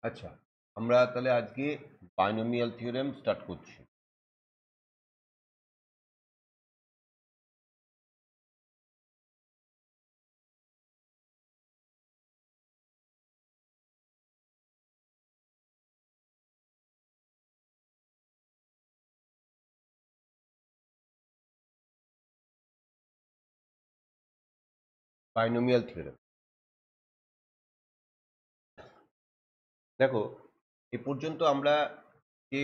আচ্ছা, আমরা তাহলে আজকে বাইনোমিয়াল থিওরেম স্টার্ট করছি। বাইনোমিয়াল থিওরেম দেখো, এ পর্যন্ত আমরা যে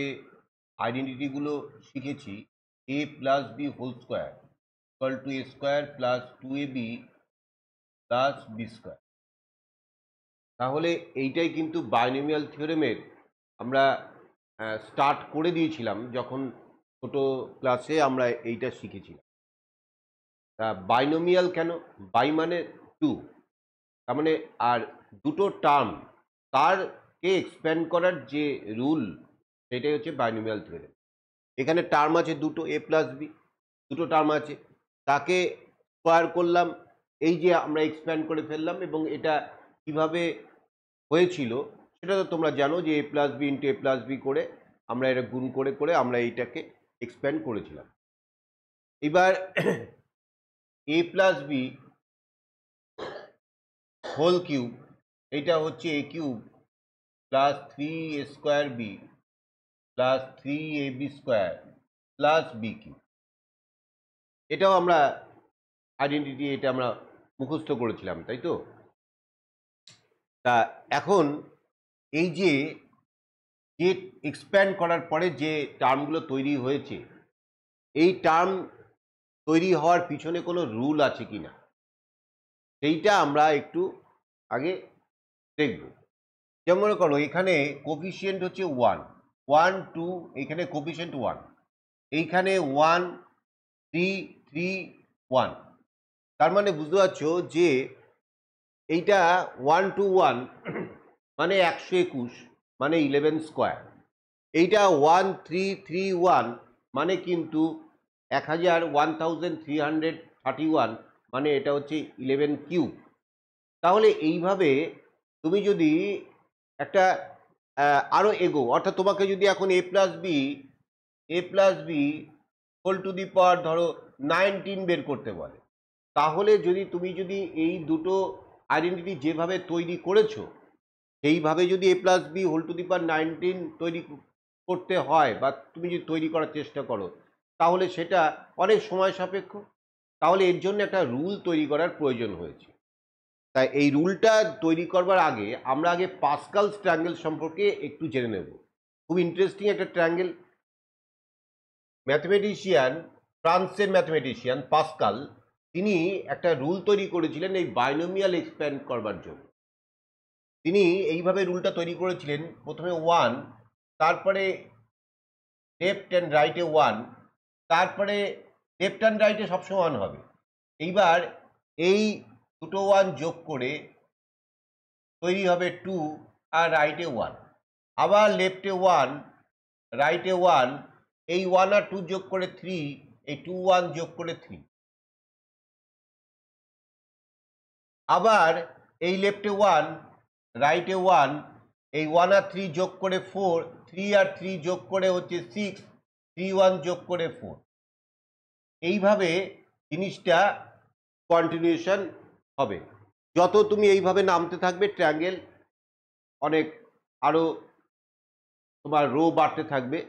আইডেন্টিটিগুলো শিখেছি, a plus B whole square equal to a square plus 2ab plus b square. তাহলে এইটাই কিন্তু বাইনোমিয়াল থিওরেমের আমরা স্টার্ট করে দিয়েছিলাম যখন ছোট ক্লাসে আমরা এইটা শিখেছিলাম। তা বাইনোমিয়াল কেন? বাই মানে টু, তার মানে আর দুটো টার্ম তারকে এক্সপ্যান্ড করার যে রুল, সেটাই হচ্ছে বাইনোমিয়াল থিওরেম। এখানে টার্ম আছে দুটো, এ প্লাস বি, দুটো টার্ম আছে, তাকে স্কোয়ার করলাম, এই যে আমরা এক্সপ্যান্ড করে ফেললাম। এবং এটা কিভাবে হয়েছিল সেটা তো তোমরা জানো, যে এ প্লাস বি ইন্টু এ প্লাস বি করে আমরা এটা গুণ করে করে আমরা এইটাকে এক্সপ্যান্ড করেছিলাম। এবার A plus B whole cube, এটা হচ্ছে A cube plus 3a square B plus 3ab square plus B cube. এটাও আমরা আইডেন্টিটি, এটা আমরা মুখস্থ করেছিলাম, তাই তো? তা এখন এই যে যে এক্সপ্যান্ড করার পরে যে টার্মগুলো তৈরি হয়েছে, এই টার্ম তৈরি হওয়ার পিছনে কোনো রুল আছে কি না, সেইটা আমরা একটু আগে দেখব। যেমন মনে করো, এখানে কোফিশিয়েন্ট হচ্ছে 1, 1 2, এখানে কোফিশিয়েন্ট 1, এইখানে 1 3 3 1। তার মানে বুঝতে পারছো যে এইটা 1 2 1 মানে 121, মানে 11 স্কোয়ার। এইটা 1 3 3 1 মানে কিন্তু 1331, মানে এটা হচ্ছে 11 কিউব। তাহলে এইভাবে তুমি যদি একটা আরও এগো, অর্থাৎ তোমাকে যদি এখন A plus B whole to the power ধরো 19 বের করতে বলে, তাহলে তুমি যদি এই দুটো আইডেন্টিটি যেভাবে তৈরি করেছো সেইভাবে যদি A plus B whole to the power 19 তৈরি করতে হয়, বা তুমি যদি তৈরি করার চেষ্টা করো, তাহলে সেটা অনেক সময় সাপেক্ষ। তাহলে এর জন্য একটা রুল তৈরি করার প্রয়োজন হয়েছে। তাই এই রুলটা তৈরি করবার আগে আমরা আগে পাস্কালস ট্রায়াঙ্গেল সম্পর্কে একটু জেনে নেব। খুব ইন্টারেস্টিং একটা ট্রায়াঙ্গেল। ফ্রান্সের ম্যাথমেটিশিয়ান পাস্কাল, তিনি একটা রুল তৈরি করেছিলেন এই বাইনোমিয়াল এক্সপ্যান্ড করবার জন্য। তিনি এইভাবে রুলটা তৈরি করেছিলেন, প্রথমে 1, তারপরে লেফট অ্যান্ড রাইটে 1, তারপরে লেফট অ্যান্ড রাইটে সবসময় 1 হবে। এইবার এই দুটো 1 যোগ করে তৈরি হবে 2, আর রাইটে 1, আবার লেফটে 1 রাইটে 1, এই 1 আর 2 যোগ করে 3, এই 2 1 যোগ করে 3, আবার এই লেফটে 1 রাইটে 1, এই 1 আর 3 যোগ করে 4, 3 আর 3 যোগ করে হচ্ছে 6, 3 1 যোগ করে 4। এইভাবে জিনিসটা কন্টিনিউশন হবে। যত তুমি এইভাবে নামতে থাকবে, ট্রায়াঙ্গেল অনেক আরও তোমার রো বাড়তে থাকবে।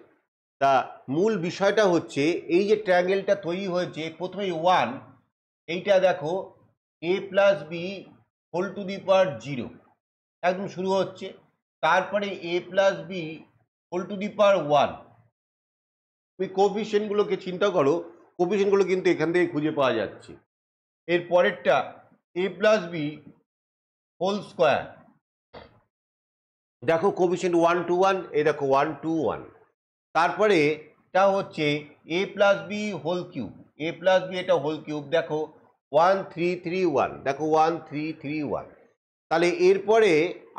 তা মূল বিষয়টা হচ্ছে, এই যে ট্রায়াঙ্গেলটা তৈরি হয়েছে, প্রথমে 1, এইটা দেখো এ plus B whole to the power 0 একদম শুরু হচ্ছে, তারপরে A plus B whole to the power 1। তুমি কোফিশিয়েন্টগুলোকে চিন্তা করো, কোফিশিয়েন্টগুলো কিন্তু এখান থেকে খুঁজে পাওয়া যাচ্ছে। এর পরেরটা এ প্লাস বি হোল স্কোয়ার, দেখো কোফিশিয়েন্ট 1 2 1, এই দেখো 1 2 1। তারপরে এটা হচ্ছে এ প্লাস বি হোল কিউব, এ প্লাস বি এটা হোল কিউব, দেখো 1 3 3 1, দেখো 1 3 3 1। তাহলে এরপরে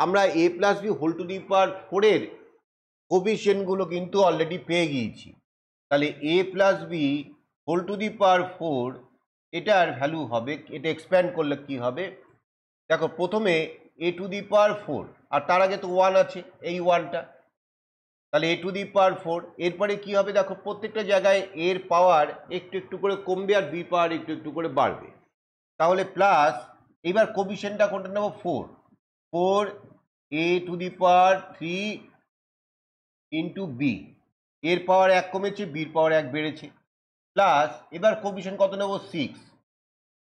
আমরা A plus B whole to the power 4 এর কোফিশিয়েন্টগুলো কিন্তু অলরেডি পেয়ে গিয়েছি। তাহলে A plus B whole to the power 4, এটার ভ্যালু হবে, এটা এক্সপ্যান্ড করলে কি হবে, দেখো প্রথমে এ টু দি পাওয়ার 4, আর তার আগে তো 1 আছে, এই 1টা, তাহলে এ টু দি পাওয়ার 4। এরপরে কি হবে দেখো, প্রত্যেকটা জায়গায় এর পাওয়ার একটু একটু করে কমবে আর বি পাওয়ার একটু একটু করে বাড়বে। তাহলে প্লাস, এবার কোফিশিয়েন্টটা কোনটা নেব, 4 A to the power 3 into B, এর পাওয়ার 1 কমেছে, বির পাওয়ার 1 বেড়েছে, প্লাস এবার কোফিশিয়েন্ট কত নেব, 6,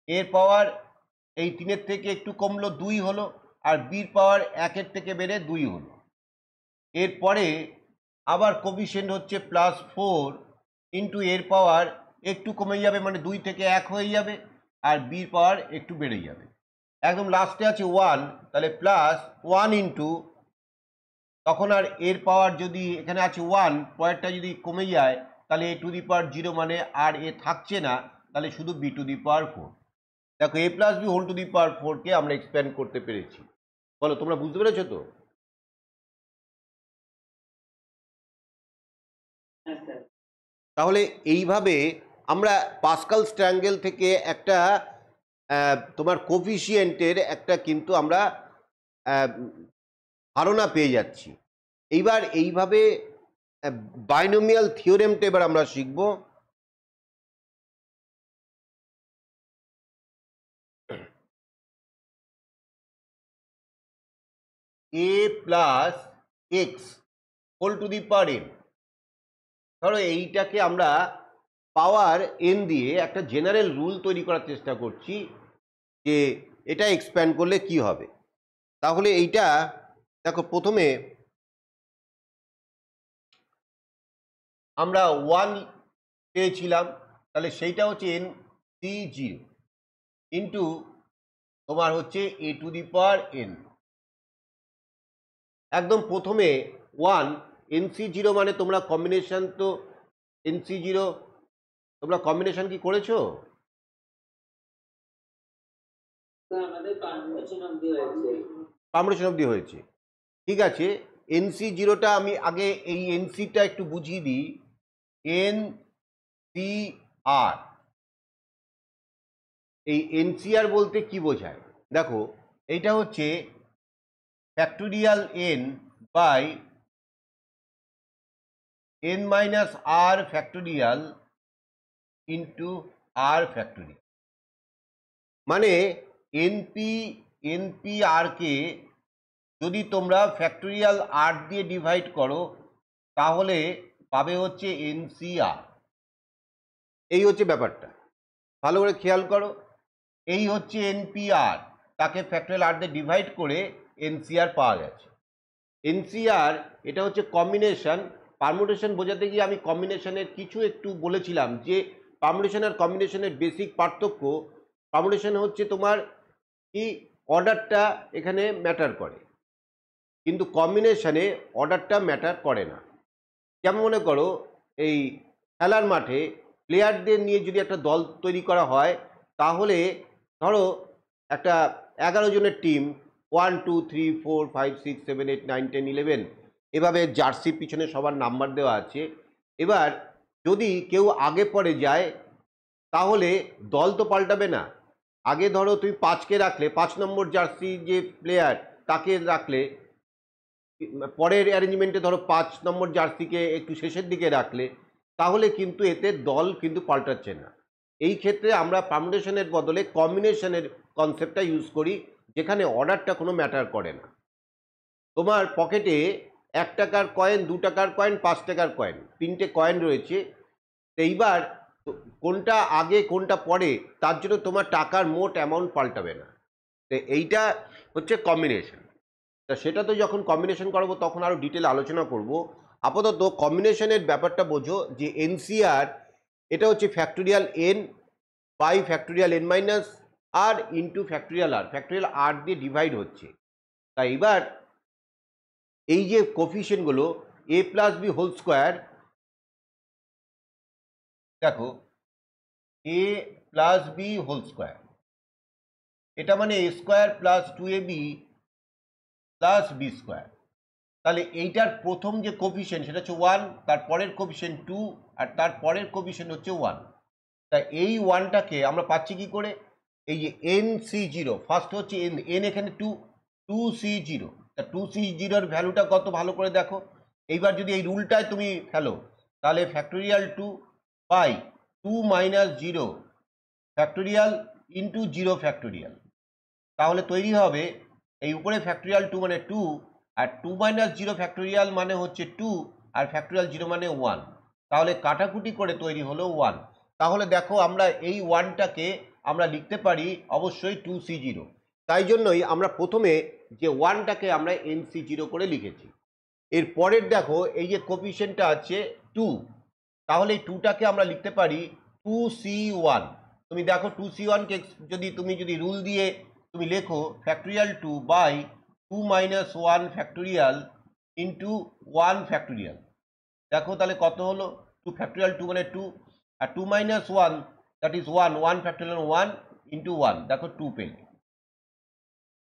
এর পাওয়ার এই 3-এর থেকে একটু কমলো, 2 হলো, আর বির পাওয়ার 1-এর থেকে বেড়ে 2 হলো। এরপরে আবার কোফিশিয়েন্ট হচ্ছে +4 ইন্টু এর পাওয়ার একটু কমে যাবে, মানে 2 থেকে 1 হয়ে যাবে, আর বির পাওয়ার একটু বেড়ে যাবে, একদম লাস্টে আছে 1, তাহলে +1 ইন্টু, তখন আর এর পাওয়ার যদি এখানে আছে 1, পরেরটা যদি কমে যায় তাহলে এ টু দি পাওয়ার 0, মানে আর এ থাকছে না, তাহলে শুধু বি টু দি পাওয়ার 4। দেখো এ plus B whole to the power 4কে আমরা এক্সপ্যান্ড করতে পেরেছি। বলো তোমরা বুঝতে পেরেছো তো? তাহলে এইভাবে আমরা পাস্কালস ট্রায়াঙ্গেল থেকে একটা তোমার কোফিশিয়েন্টের একটা কিন্তু আমরা ধারণা পেয়ে যাচ্ছি। এইবার এইভাবে বাইনোমিয়াল থিওরেমটা এবার আমরা শিখব। A plus x whole to the power n, ধরো এইটাকে আমরা পাওয়ার এন দিয়ে একটা জেনারেল রুল তৈরি করার চেষ্টা করছি যে এটা এক্সপ্যান্ড করলে কি হবে। তাহলে এইটা দেখো, প্রথমে আমরা 1 পেয়েছিলাম, তাহলে সেইটা হচ্ছে এন সি 0 ইন্টু তোমার হচ্ছে এ টু দি পাওয়ার এন। একদম প্রথমে 1 এনসি 0, মানে তোমরা কম্বিনেশন তো এনসি 0 তোমরা কম্বিনেশন কি করেছো? পারমুটেশন অবধি হয়েছে, ঠিক আছে। এনসি 0টা আমি আগে এই এনসিটা একটু বুঝিয়ে দিই। এন সি আর, এই এনসিআর বলতে কি বোঝায় দেখো, এইটা হচ্ছে factorial n by n minus r factorial into r factorial, মানে এনপি আরকে যদি তোমরা ফ্যাক্টোরিয়াল আর দিয়ে ডিভাইড করো তাহলে পাবে হচ্ছে এনসিআর। এই হচ্ছে ব্যাপারটা, ভালো করে খেয়াল করো। এই হচ্ছে এনপিআর, তাকে ফ্যাক্টোরিয়াল আর দিয়ে ডিভাইড করে এনসিআর পাওয়া গেছে। এনসিআর এটা হচ্ছে কম্বিনেশন। পারমুটেশন বোঝাতে গিয়ে আমি কম্বিনেশনের কিছু একটু বলেছিলাম যে পারমুটেশন আর কম্বিনেশনের বেসিক পার্থক্য। পারমুটেশন হচ্ছে তোমার কি অর্ডারটা এখানে ম্যাটার করে, কিন্তু কম্বিনেশনে অর্ডারটা ম্যাটার করে না। যেমন মনে করো এই খেলার মাঠে প্লেয়ারদের নিয়ে যদি একটা দল তৈরি করা হয়, তাহলে ধরো একটা 11 জনের টিম, 1 2 3 4 5 6 7 8 9 10 11 এভাবে জার্সির পিছনে সবার নাম্বার দেওয়া আছে। এবার যদি কেউ আগে পরে যায় তাহলে দল তো পাল্টাবে না। আগে ধরো তুমি 5কে রাখলে, 5 নম্বর জার্সি যে প্লেয়ার তাকে রাখলে, পরের অ্যারেঞ্জমেন্টে ধরো 5 নম্বর জার্সিকে একটু শেষের দিকে রাখলে, তাহলে কিন্তু এতে দল কিন্তু পাল্টাচ্ছে না। এই ক্ষেত্রে আমরা পারমুটেশনের বদলে কম্বিনেশনের কনসেপ্টটা ইউজ করি, যেখানে অর্ডারটা কোনো ম্যাটার করে না। তোমার পকেটে 1 টাকার কয়েন, 2 টাকার কয়েন, 5 টাকার কয়েন, 3টে কয়েন রয়েছে। এইবার কোনটা আগে কোনটা পরে তার জন্য তোমার টাকার মোট অ্যামাউন্ট পাল্টাবে না। তো এইটা হচ্ছে কম্বিনেশন। তা সেটা তো যখন কম্বিনেশন করবো তখন আরও ডিটেল আলোচনা করব। আপাতত কম্বিনেশনের ব্যাপারটা বোঝো যে এনসিআর এটা হচ্ছে factorial n by factorial n minus r into factorial r দিয়ে ডিভাইড হচ্ছে। তাই এবার এই যে কোফিশিয়েন্টগুলো a plus B whole square, দেখো এ প্লাস বি হোল স্কোয়ার, এটা মানে a square plus 2ab plus b square. তাহলে এইটার প্রথম যে কোফিশিয়েন্ট সেটা হচ্ছে 1, তারপরের কোফিশিয়েন্ট 2, আর তারপরের কোফিশিয়েন্ট হচ্ছে 1। তাই এই 1টাকে আমরা পাচ্ছি কি করে, এই যে এন সি জিরো, ফার্স্ট হচ্ছে এন, এন এখানে টু সি জিরো, তা টু সি জিরোর ভ্যালুটা কত ভালো করে দেখো। এইবার যদি এই রুলটায় তুমি ফেলো, তাহলে factorial 2 by 2 minus zero factorial into zero factorial, তাহলে তৈরি হবে এই উপরে ফ্যাক্টোরিয়াল 2 মানে 2, আর 2 মাইনাস জিরো ফ্যাক্টোরিয়াল মানে হচ্ছে 2, আর ফ্যাক্টোরিয়াল 0 মানে 1, তাহলে কাটাকুটি করে তৈরি হলো 1। তাহলে দেখো আমরা এই 1টাকে আমরা লিখতে পারি অবশ্যই 2c0, তাই জন্যই আমরা প্রথমে যে 1টাকে আমরা nc0 করে লিখেছি। এর পরের দেখো এই যে কোফিশিয়েন্টটা আছে 2, তাহলে এই 2টাকে আমরা লিখতে পারি 2c1। তুমি দেখো 2c1কে যদি রুল দিয়ে তুমি লেখো factorial 2 by 2 minus 1 factorial into 1 factorial, দেখো তাহলে কত হলো 2 ফ্যাক্টোরিয়াল 2 মানে 2, আর 2 minus 1 that is 1, 1 factorial 1 into 1, দেখো 2 পেলে।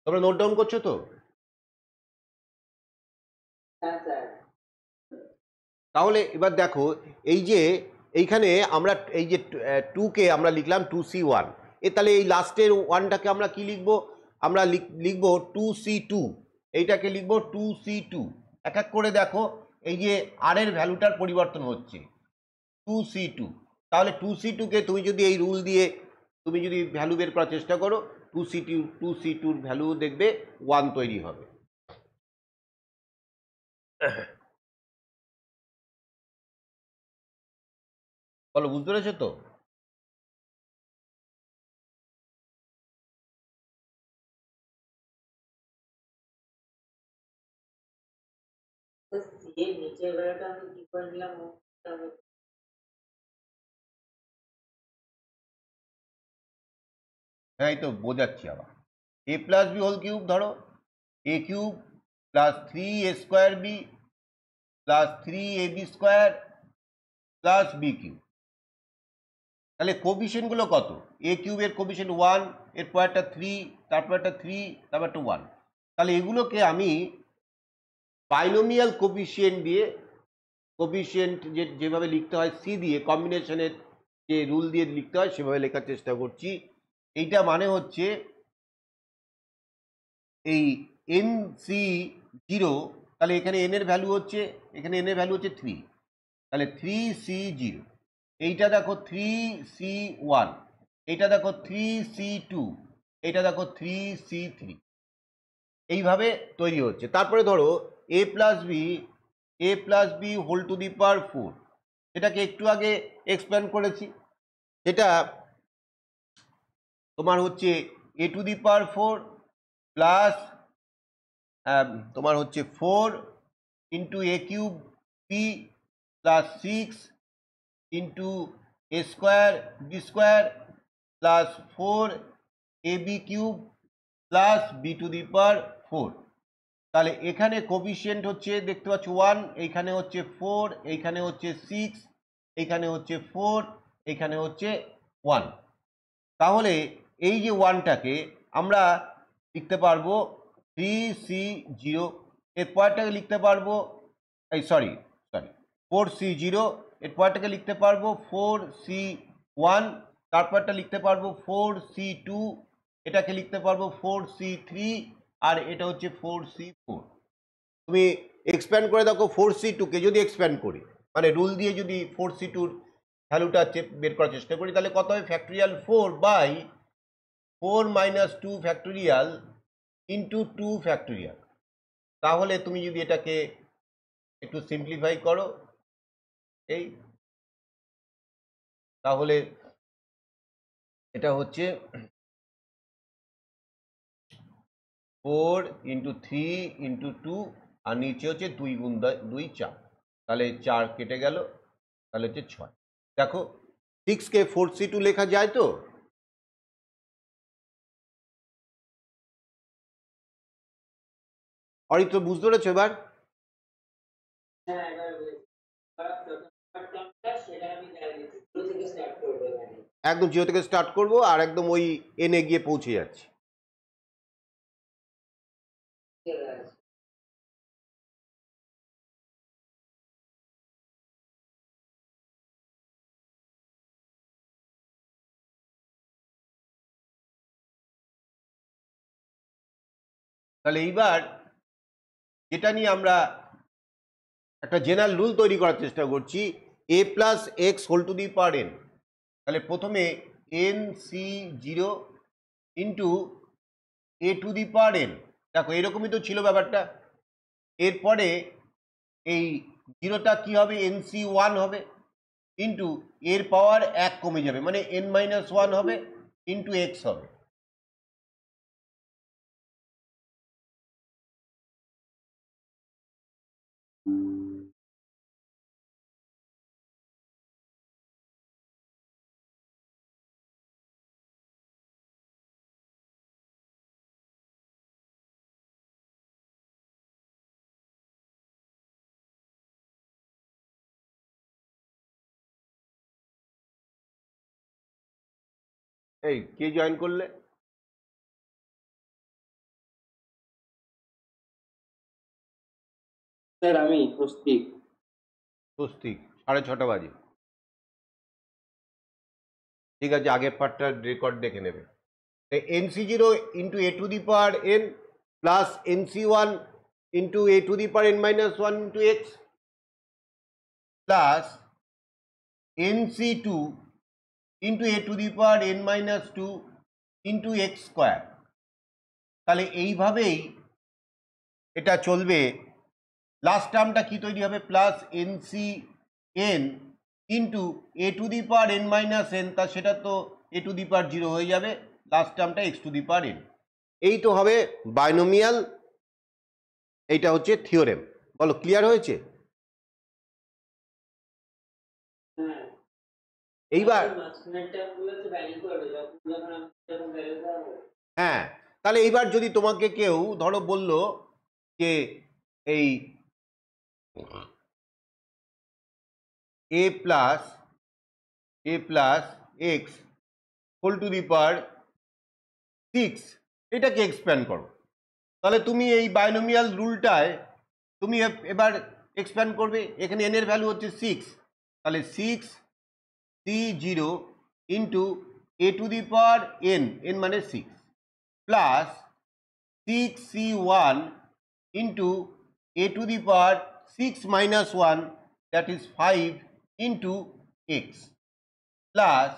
তোমরা নোট ডাউন করছো তো? তাহলে এবার দেখো এই যে এইখানে আমরা এই যে 2কে আমরা লিখলাম 2c1, তাহলে এই লাস্টের 1টাকে আমরা কি লিখবো, আমরা লিখবো 2c2, এইটাকে লিখবো 2c2। এক এক করে দেখো এই যে আর এর ভ্যালুটার পরিবর্তন হচ্ছে 2c2, তাহলে 2c2কে তুমি যদি এই রুল দিয়ে তুমি যদি ভ্যালু বের করার চেষ্টা করো, 2c2র ভ্যালু দেখবে 1 তৈরি হবে। বলো, বুঝতে পেরেছো তো? হ্যাঁ, এই তো বোঝাচ্ছি আবার। A plus B whole cube, ধরো a cube plus 3a² b plus 3ab² plus B cube, তাহলে কোফিশিয়েন্টগুলো কত? এ কিউবের কোফিশিয়েন্ট 1, এরপর একটা 3, তারপর একটা 3, তারপর একটা 1, তাহলে এগুলোকে আমি বাইনোমিয়াল কোফিশিয়েন্ট দিয়ে, কোফিশিয়েন্ট যেভাবে লিখতে হয় সি দিয়ে কম্বিনেশনের যে রুল দিয়ে লিখতে হয় সেভাবে লেখার চেষ্টা করছি। এইটা মানে হচ্ছে এই এন সি জিরো, তাহলে এখানে এন এর ভ্যালু হচ্ছে, এখানে এন এর ভ্যালু হচ্ছে 3, তাহলে 3c0, এইটা দেখো 3c1, এইটা দেখো 3c2, এইটা দেখো 3c3, এইভাবে তৈরি হচ্ছে। তারপরে ধরো a plus B whole to the power 4, এটাকে একটু আগে এক্সপ্লেন করেছি, এটা তোমার হচ্ছে a to the power 4 plus তোমার হচ্ছে 4 into a cube b plus 6 into a² b² plus 4ab³ plus b to the power 4। তাহলে এখানে কোফিশিয়েন্ট হচ্ছে দেখতে পাচ্ছ 1, এইখানে হচ্ছে 4, এইখানে হচ্ছে 6, এইখানে হচ্ছে 4, এইখানে হচ্ছে 1। তাহলে এই যে 1টাকে আমরা লিখতে পারবো 3c0, এর পরেরটাকে লিখতে পারবো এই সরি 4c0, এর পরেরটাকে লিখতে পারবো 4c1, তারপরটা লিখতে পারবো 4c2, এটাকে লিখতে পারবো 4c3, আর এটা হচ্ছে 4c4। তুমি এক্সপ্যান্ড করে দেখো 4c2কে যদি এক্সপ্যান্ড করি, মানে রুল দিয়ে যদি 4c2র ভ্যালুটা বের করার চেষ্টা করি, তাহলে কত হয় factorial 4 by 4 minus 2 factorial into 2 factorial. তাহলে তুমি যদি এটাকে একটু সিম্পলিফাই করো এই, তাহলে এটা হচ্ছে 4 ইন্টু 3 ইন্টু 2, আর নিচে হচ্ছে 2 গুণ 2 4, তাহলে 4 কেটে গেল, তাহলে হচ্ছে 6। দেখো 6কে 4c2 লেখা যায় তো? অরিত্র বুঝতে পেরেছো এবার? একদম জিরো থেকে স্টার্ট করব, আর একদম ওই এনে গিয়ে পৌঁছে যাচ্ছি। তাহলে এইবার যেটা নিয়ে আমরা একটা জেনারেল রুল তৈরি করার চেষ্টা করছি, a plus x whole to the power n। তাহলে প্রথমে n C zero into a to the power n। দেখো এরকমই তো ছিল ব্যাপারটা। এরপরে এই জিরোটা কি হবে, এন সি ওয়ান হবে, ইন্টু এর পাওয়ার এক কমে যাবে মানে n মাইনাস ওয়ান হবে, ইন্টু এক্স হবে। এই কে জয়েন করলে? স্যার আমি স্বস্তিক। স্বস্তিক, 6:30 বাজে। ঠিক আছে, আগের পার্টটার রেকর্ড দেখে নেবে। N C zero into a to the power n plus n C one into a to the power n minus one into x plus n C two into a to the power n minus two into x square. তাহলে এইভাবেই এটা চলবে। Last টার্মটা কি তৈরি হবে, plus n C n into a to the power n minus n, তা সেটা তো এ টু দি পাওয়ার জিরো হয়ে যাবে, লাস্ট টার্মটা x to the power n. এই তো হবে বাইনোমিয়াল, এইটা হচ্ছে থিওরেম। বলো ক্লিয়ার হয়েছে? এইবার হ্যাঁ, তাহলে এইবার যদি তোমাকে কেউ ধরো বলল যে এই a plus x whole to the power 6 এটাকে এক্সপ্যান্ড করো, তাহলে তুমি এই বাইনোমিয়াল রুলটায় তুমি এবার এক্সপ্যান্ড করবে। এখানে এন এর ভ্যালু হচ্ছে 6, তাহলে 6c0 into a to the power N, N মানে 6, plus 6c1 into a to the power 6 minus 1 that is 5 into x, plus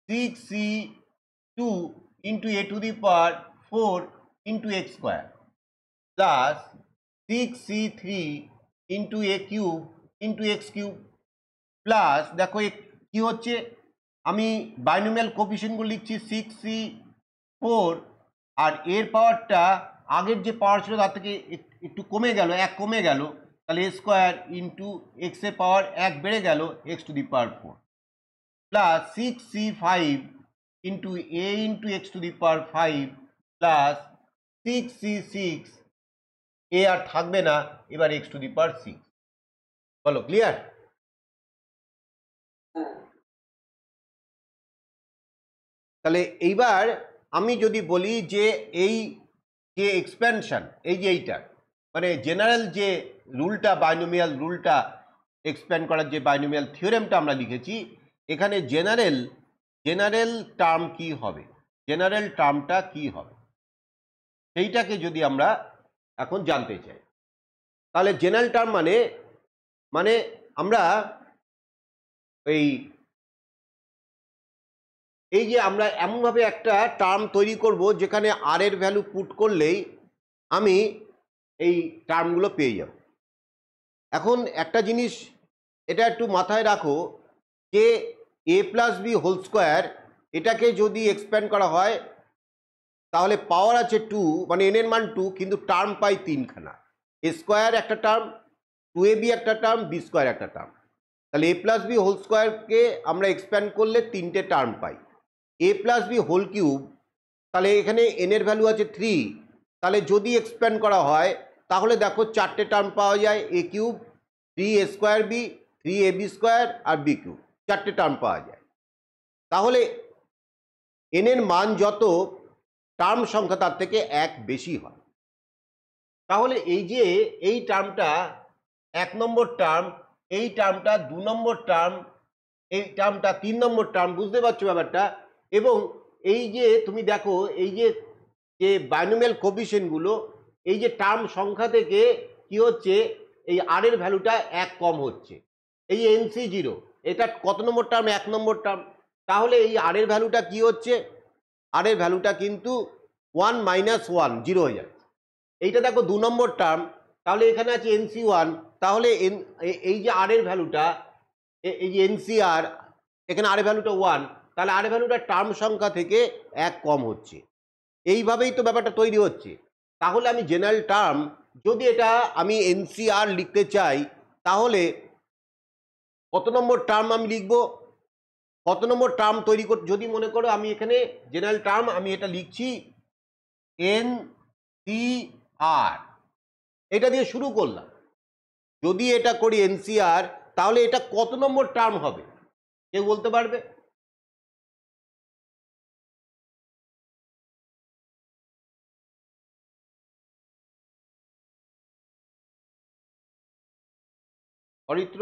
6c2 into a to the power 4 into x square, plus 6c3 into a cube into x cube, plus দেখো কি হচ্ছে, আমি binomial কোফিশিয়েন্টগুলো লিখছি 6c4, আর এর পাওয়ারটা আগের যে পাওয়ার ছিল তার থেকে একটু কমে গেল, এক কমে গেল, তাহলে এ স্কোয়ার ইন্টু এক্স এর পাওয়ার এক বেড়ে গেল x to the power 4, plus 6c5 into A into x to the power 5, plus 6c6, এ আর থাকবে না, এবার এক্স টু দি পাওয়ার 6। বলো ক্লিয়ার? তাহলে এইবার আমি যদি বলি যে এই যে এক্সপ্যানশন, এই যে এইটা মানে জেনারেল যে রুলটা, বাইনোমিয়াল রুলটা এক্সপ্যান্ড করার যে বাইনোমিয়াল থিওরেমটা আমরা লিখেছি, এখানে জেনারেল টার্ম কি হবে, জেনারেল টার্মটা কি হবে সেইটাকে যদি আমরা এখন জানতে চাই, তাহলে জেনারেল টার্ম মানে আমরা এই যে আমরা এমনভাবে একটা টার্ম তৈরি করব যেখানে আর এর ভ্যালু পুট করলেই আমি এই টার্মগুলো পেয়ে যাব। এখন একটা জিনিস এটা একটু মাথায় রাখো যে এ প্লাস বি হোল স্কোয়ার, এটাকে যদি এক্সপ্যান্ড করা হয় তাহলে পাওয়ার আছে 2, মানে এন এর মান 2, কিন্তু টার্ম পাই 3খানা। এ স্কোয়ার একটা টার্ম, 2ab একটা টার্ম, বি স্কোয়ার একটা টার্ম। তাহলে এ প্লাস বি হোল স্কোয়ারকে আমরা এক্সপ্যান্ড করলে 3টে টার্ম পাই। এ প্লাস বি হোল কিউব, তাহলে এখানে এন এর ভ্যালু আছে 3, তাহলে যদি এক্সপ্যান্ড করা হয় তাহলে দেখো 4টে টার্ম পাওয়া যায়, a cube, 3a square b, 3ab square আর বি কিউব, 4টে টার্ম পাওয়া যায়। তাহলে এন এর মান যত, টার্ম সংখ্যা তার থেকে 1 বেশি হয়। তাহলে এই যে এই টার্মটা 1 নম্বর টার্ম, এই টার্মটা 2 নম্বর টার্ম, এই টার্মটা 3 নম্বর টার্ম, বুঝতে পারছো ব্যাপারটা? এবং এই যে তুমি দেখো এই যে বাইনোমিয়াল কোফিশিয়েন্টগুলো, এই যে টার্ম সংখ্যা থেকে কি হচ্ছে, এই আর এর ভ্যালুটা 1 কম হচ্ছে। এই এনসি জিরো, এটা কত নম্বর টার্ম? 1 নম্বর টার্ম। তাহলে এই আর এর ভ্যালুটা কি হচ্ছে? আর এর ভ্যালুটা কিন্তু 1 মাইনাস 1 জিরো হয়ে যাচ্ছে। এইটা দেখো 2 নম্বর টার্ম, তাহলে এখানে আছে এনসি 1, তাহলে এই যে আর এর ভ্যালুটা, এই যে এনসি আর, এখানে আর এর ভ্যালুটা 1, তাহলে আর এর ভ্যালুটা টার্ম সংখ্যা থেকে 1 কম হচ্ছে। এইভাবেই তো ব্যাপারটা তৈরি হচ্ছে। তাহলে আমি জেনারেল টার্ম, যদি এটা আমি এনসিআর লিখতে চাই, তাহলে কত নম্বর টার্ম আমি লিখব? কত নম্বর টার্ম তৈরি করতে, যদি মনে করো আমি এখানে জেনারেল টার্ম আমি এটা লিখছি এন সি আর, এটা দিয়ে শুরু করলাম। যদি এটা করি এনসিআর, তাহলে এটা কত নম্বর টার্ম হবে কেউ বলতে পারবে? অরিত্র,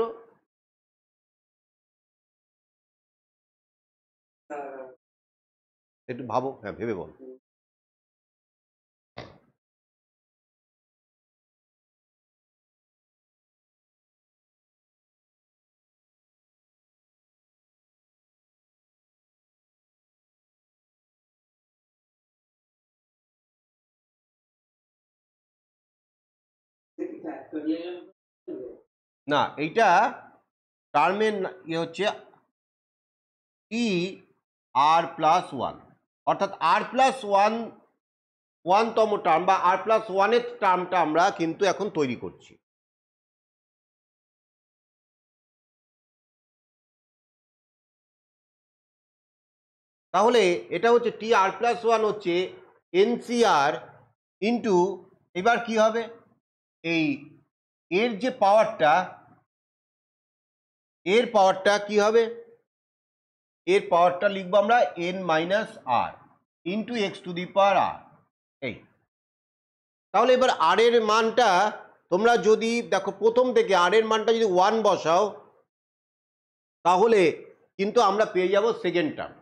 একটু ভাবো, হ্যাঁ ভেবে বল। না, এইটা টার্মের ইয়ে হচ্ছে টি আর প্লাস 1, অর্থাৎ আর প্লাস 1 তম টার্ম বা আর প্লাস 1-এর টার্মটা আমরা কিন্তু এখন তৈরি করছি। তাহলে এটা হচ্ছে টি আর প্লাস 1 হচ্ছে এনসিআর ইন্টু, এবার কি হবে, এই এর যে পাওয়ারটা, এর পাওয়ারটা কি হবে, এর পাওয়ারটা লিখবো আমরা n minus r into x to the power r. এই তাহলে এবার আর এর মানটা তোমরা যদি দেখো, প্রথম থেকে আর এর মানটা যদি 1 বসাও, তাহলে কিন্তু আমরা পেয়ে যাব সেকেন্ড টার্ম।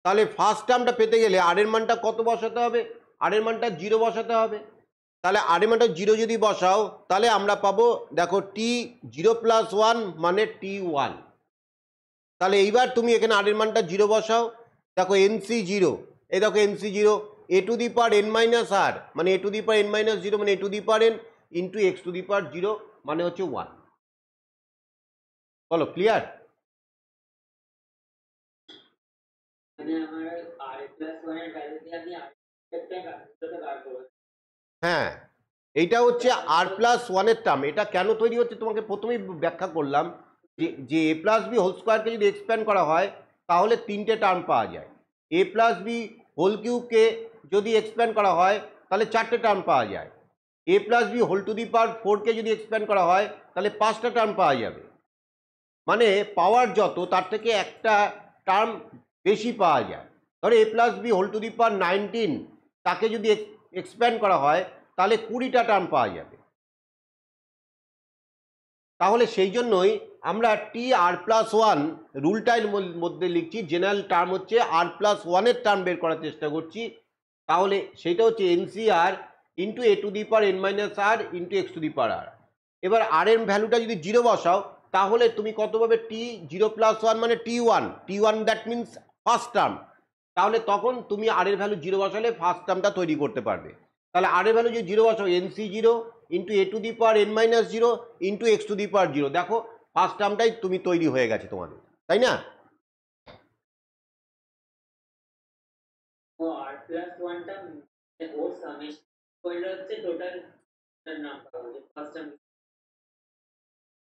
তাহলে ফার্স্ট টার্মটা পেতে গেলে আর এর মানটা কত বসাতে হবে? আর এর মানটা 0 বসাতে হবে। তাহলে আর এর মানটা 0 যদি বসাও, তাহলে আমরা পাবো, দেখো টি 0 প্লাস 1 মানে টি 1। তাহলে এইবার তুমি এখানে আর এর মানটা 0 বসাও, দেখো এনসি 0, এই দেখো n C 0, a to the power n minus r মানে a to the power n minus 0 মানে a to the power n into x to the power 0 মানে হচ্ছে 1। বলো, ক্লিয়ার? হ্যাঁ, এইটা হচ্ছে আর প্লাস 1-এর টার্ম। এটা কেন তৈরি হচ্ছে তোমাকে প্রথমেই ব্যাখ্যা করলাম, যে এ প্লাস বি হোল স্কোয়ারকে যদি এক্সপ্যান্ড করা হয়, তাহলে 3টে টার্ম পাওয়া যায়। এ প্লাস বি হোল কিউবকে যদি এক্সপ্যান্ড করা হয়, তাহলে 4টে টার্ম পাওয়া যায়। A plus B whole to the power 4কে যদি এক্সপ্যান্ড করা হয়, তাহলে 5টা টার্ম পাওয়া যাবে। মানে পাওয়ার যত, তার থেকে একটা টার্ম বেশি পাওয়া যায়। ধরো a plus B whole to the power 19, তাকে যদি এক্সপ্যান্ড করা হয়, তাহলে 20টা টার্ম পাওয়া যাবে। তাহলে সেই জন্যই আমরা টি আর প্লাস 1 রুলটার মধ্যে লিখছি, জেনারেল টার্ম হচ্ছে আর প্লাস 1-এর টার্ম বের করার চেষ্টা করছি। তাহলে সেইটা হচ্ছে n C r into a to the power n minus r into x to the power r. এবার আর এর ভ্যালুটা যদি 0 বসাও, তাহলে তুমি কত পাবে? টি 0 প্লাস 1 মানে T 1, that means first term. তাহলে তখন তুমি আর এর ভ্যালু 0 বসালে ফার্স্ট টার্মটা তৈরি করতে পারবে। তাহলে আর এর ভ্যালু যদি 0 বসাও, n C 0 into a to the power n minus 0 into x to the power 0, দেখো ফার্স্ট টার্মটাই তুমি তৈরি হয়ে গেছে তোমাদের, তাই না?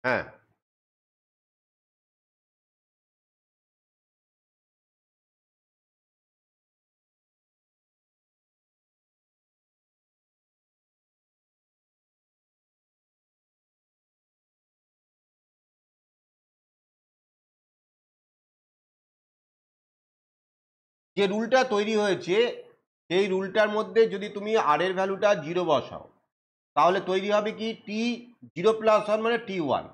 হ্যাঁ, যে রুলটা তৈরি হয়েছে, সেই রুলটার মধ্যে যদি তুমি আর এর ভ্যালুটা 0 বসাও, তাহলে তৈরি হবে কি, টি 0 প্লাস 1 মানে T 1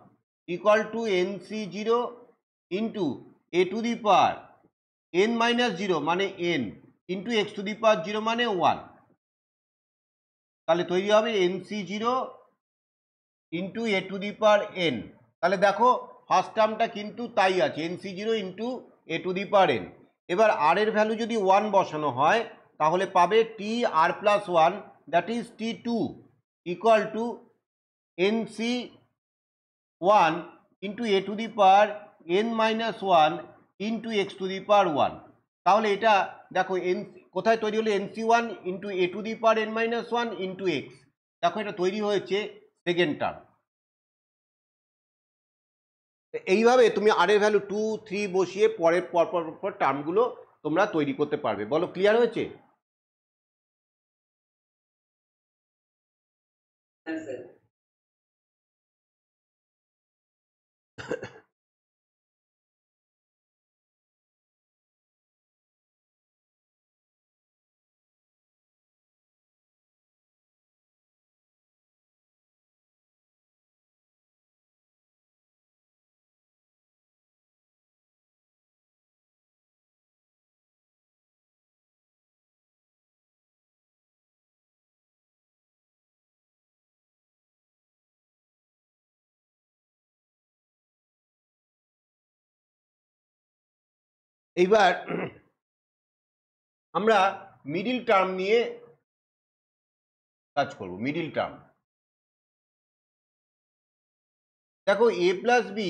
equal to n C 0 into a to the power n minus 0 মানে n into x to the power 0 মানে 1। তাহলে তৈরি হবে NC0 into a to the power n। তাহলে দেখো ফার্স্ট টার্মটা কিন্তু তাই আছে, NC0 into a to the power n। এবার আর এর ভ্যালু যদি 1 বসানো হয় তাহলে পাবে T r plus 1, that is T2 equal to NC1 into a to the power n minus 1 into x to the power 1। তাহলে এটা দেখো কোথায় তৈরি হলো, NC1 into a to the power n minus 1 into x. দেখো এটা তৈরি হয়েছে সেকেন্ড টার্ম। এইভাবে তুমি আর এর ভ্যালু 2, 3 বসিয়ে পরের পর টার্মগুলো তোমরা তৈরি করতে পারবে। বলো ক্লিয়ার হয়েছে? এইবার আমরা মিডিল টার্ম নিয়ে কাজ করব। মিডিল টার্ম দেখো a প্লাস বি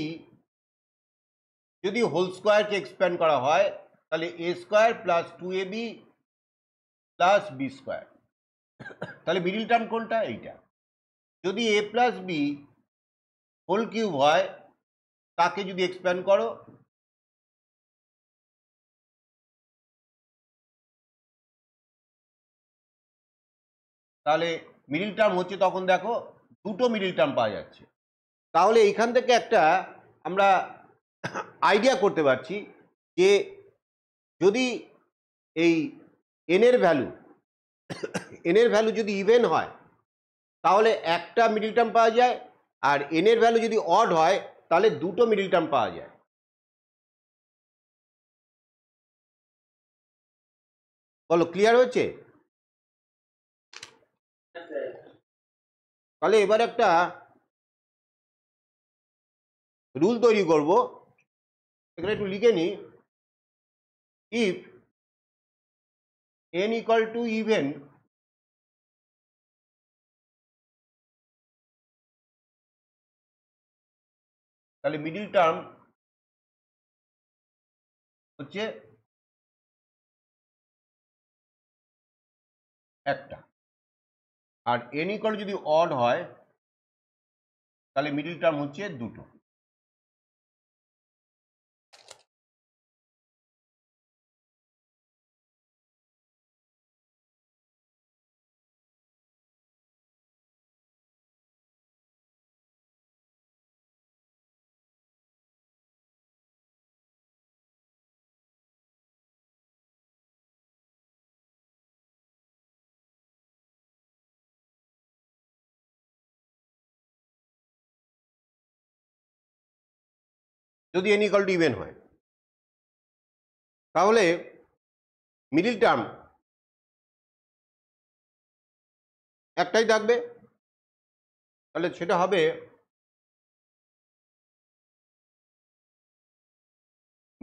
যদি হোল স্কোয়ারকে এক্সপ্যান্ড করা হয় তাহলে a square plus 2ab plus b square. তাহলে মিডিল টার্ম কোনটা? এইটা। যদি a plus B whole cube হয় তাকে যদি এক্সপ্যান্ড করো তাহলে মিডিল টার্ম হচ্ছে, তখন দেখো দুটো মিডিল টার্ম পাওয়া যাচ্ছে। তাহলে এইখান থেকে একটা আমরা আইডিয়া করতে পারছি যে যদি এই n এর ভ্যালু যদি ইভেন হয় তাহলে একটা মিডিল টার্ম পাওয়া যায়, আর n এর ভ্যালু যদি অড হয় তাহলে দুটো মিডিল টার্ম পাওয়া যায়। বলো ক্লিয়ার হয়েছে? তাহলে এবার একটা রুল তৈরি করব, এখানে একটু লিখে নিই। If n equal to even তাহলে মিডিল টার্ম হচ্ছে একটা, আর n ইকুয়াল যদি অড হয় তাহলে মিডিল টার্ম হচ্ছে দুটো। যদি n ইকুয়াল টু ইভেন হয় তাহলে মিডিল টার্ম একটাই থাকবে, তাহলে সেটা হবে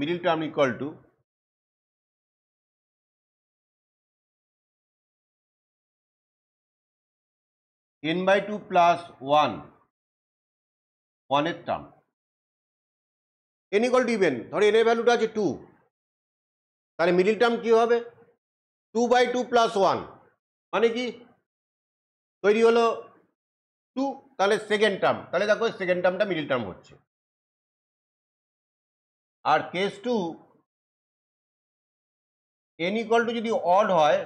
middle term equal to n/2 plus 1 এর term. n equal to even, ধরো n এর ভ্যালুটা আছে 2, তাহলে মিডিল টার্ম কি হবে? 2/2 প্লাস 1 মানে কি তৈরি হলো 2, তাহলে সেকেন্ড টার্ম। তাহলে দেখো সেকেন্ড টার্মটা মিডিল টার্ম হচ্ছে। আর কেস 2 n ইকুয়াল টু যদি অড হয়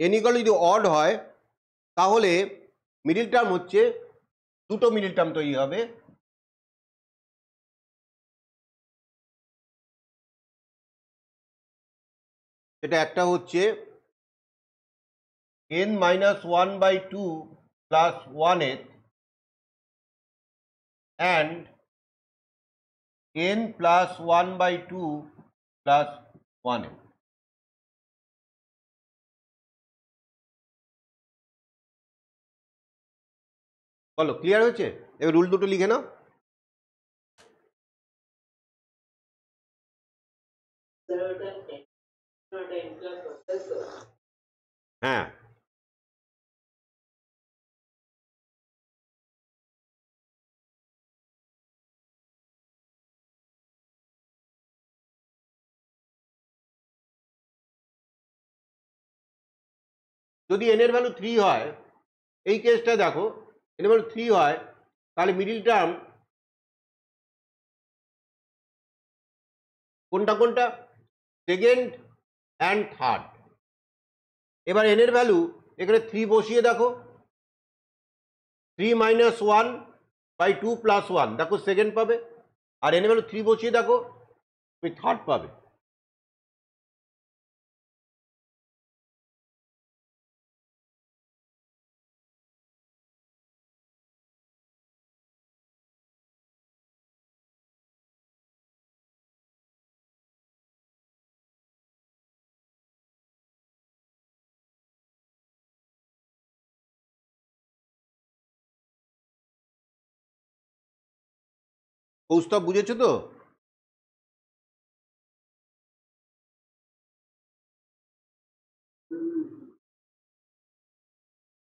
n ইকুয়াল যদি অড হয় তাহলে মিডিল টার্ম হচ্ছে দুটো মিডিল টার্ম তৈরি হবে। এটা একটা হচ্ছে n minus 1/2 plus 1/8 and n plus 1/2 plus 1/8. বলো ক্লিয়ার হয়েছে? এবার রুল দুটো লিখে নাও। হ্যাঁ, যদি n এর ভ্যালু 3 হয়, এই কেসটা দেখো n এর ভ্যালু 3 হয়, তাহলে মিডিল টার্ম কোনটা কোনটা? Second and third. এবার n এর ভ্যালু এখানে 3 বসিয়ে দেখো, 3 minus 1/2 plus 1, দেখো সেকেন্ড পাবে। আর n এর ভ্যালু 3 বসিয়ে দেখো, তুমি থার্ড পাবে। কৌস্তব বুঝেছো তো?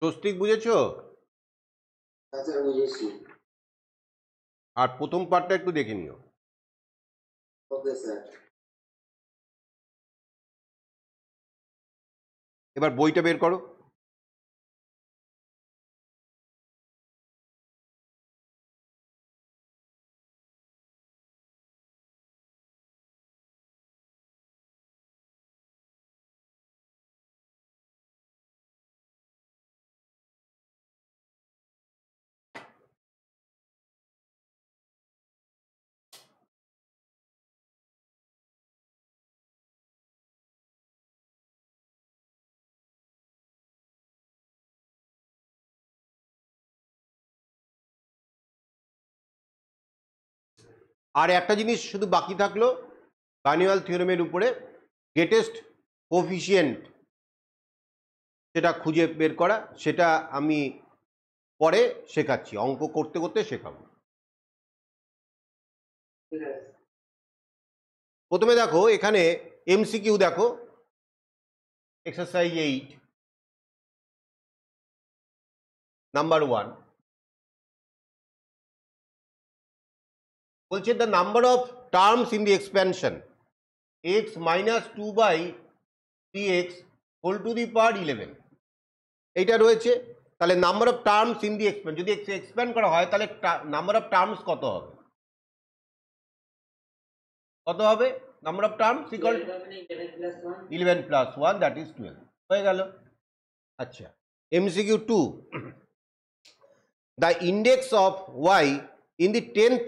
স্বস্তিক বুঝেছো? বুঝেছি। আর প্রথম পার্টটা একটু দেখে নিও। Okay sir. এবার বইটা বের করো। আর একটা জিনিস শুধু বাকি থাকলো, বার্নিওয়াল থিওরেমের উপরে গ্রেটেস্ট কোফিশিয়েন্ট সেটা খুঁজে বের করা। সেটা আমি পরে শেখাচ্ছি, অঙ্ক করতে করতে শেখাবো। প্রথমে দেখো এখানে এমসিকিউ দেখো, এক্সারসাইজ 8 নাম্বার 1 বলছে the number of terms in the expansion x minus 2/3x whole to the power 11, এইটা রয়েছে। তাহলে number of terms in the expand, যদি এক্সপ্যান্ড করা হয় তাহলে নাম্বার অফ টার্মস কত হবে? কত হবে? Number of terms equal to 11 plus 1, that is 12 হয়ে গেল। আচ্ছা, MCQ 2 the index of y in the 10th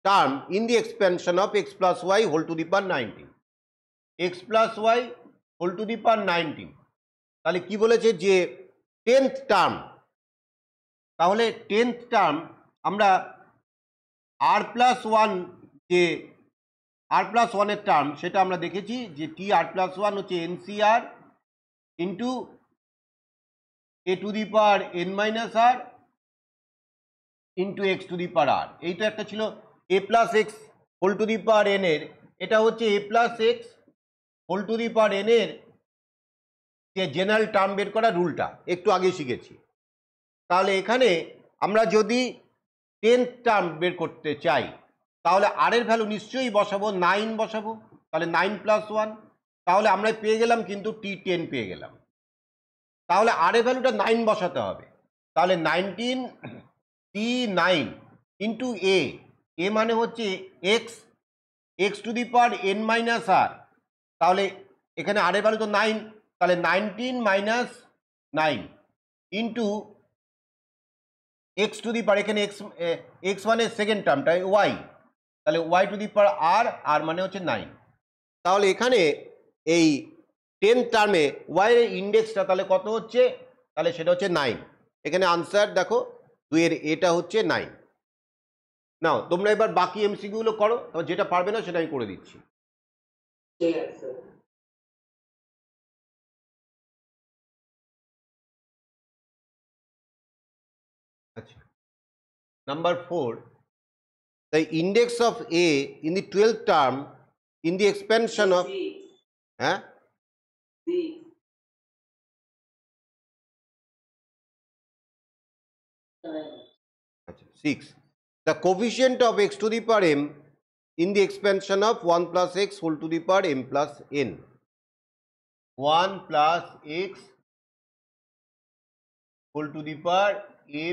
term in the expansion of x plus y whole to the power 19, x plus y whole to the power 19। তাহলে কি বলেছে যে 10th term, তাহলে 10th term আমরা r plus 1, যে r plus 1 এর term সেটা আমরা দেখেছি যে t r plus 1 হচ্ছে ncr into a to the power n minus r into x to the power r। এইটা একটা ছিল a plus x whole to the power n এর, এটা হচ্ছে a plus x whole to the power n এর যে general term বের করা রুলটা একটু আগে শিখেছি। তাহলে এখানে আমরা যদি 10th টার্ম বের করতে চাই তাহলে আর এর ভ্যালু নিশ্চয়ই বসাবো, 9 বসাবো। তাহলে 9 প্লাস 1, তাহলে আমরা পেয়ে গেলাম কিন্তু t10 পেয়ে গেলাম। তাহলে আর এর ভ্যালুটা 9 বসাতে হবে। তাহলে 19 t9 ইন্টু এ মানে হচ্ছে x to the power n minus r. তাহলে এখানে আর এর ভ্যালু তো 9, তাহলে 19 minus 9 into x to the power, এখানে এক্স মানে সেকেন্ড টার্মটা ওয়াই, তাহলে y to the power r মানে হচ্ছে 9। তাহলে এখানে এই 10 টার্মে ওয়াই এর ইন্ডেক্সটা তাহলে কত হচ্ছে? তাহলে সেটা হচ্ছে 9। এখানে আনসার দেখো 2 এর এটা হচ্ছে 9। নাও তোমরা এবার বাকি এমসিকিউ গুলো করো, তবে যেটা পারবে না সেটা আমি করে দিচ্ছি। ঠিক আছে স্যার। আচ্ছা, number 4, the index of a in the 12th term in the expansion of হ্যাঁ আচ্ছা 6, the coefficient of x to the power m in the expansion of 1 plus x whole to the power m plus n, 1 plus x whole to the power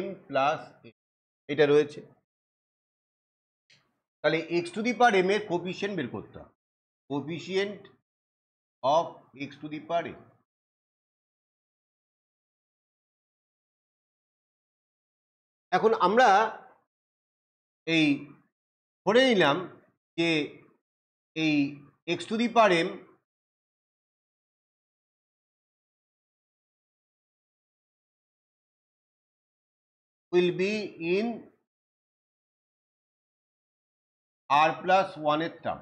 m plus n এটা রয়েছে। তাহলে x to the power m এর coefficient বের করতে হবে, coefficient of x to the power m। এখন আমরা এই ধরে নিলাম যে এই x to the power m will be in r plus 1 এর টার্ম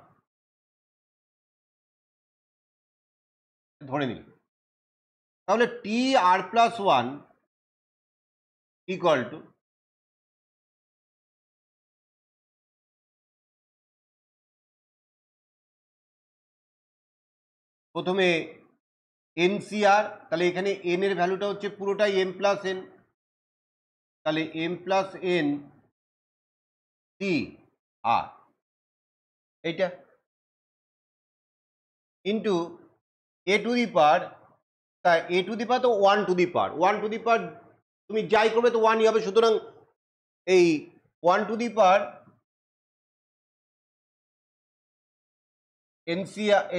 ধরে নিলাম। তাহলে টি আর প্লাস 1 ইকুয়াল টু প্রথমে এনসিআর, তাহলে এখানে এন এর ভ্যালুটা হচ্ছে পুরোটাই এম প্লাস এন, তাহলে এম প্লাস এন সি আর এইটা ইন্টু এ টু দি পাওয়ার, তা এ টু দি পাওয়ার তো 1 to the power, 1 to the পাওয়ার তুমি যাই করবে তো 1ই হবে, সুতরাং এই 1 to the power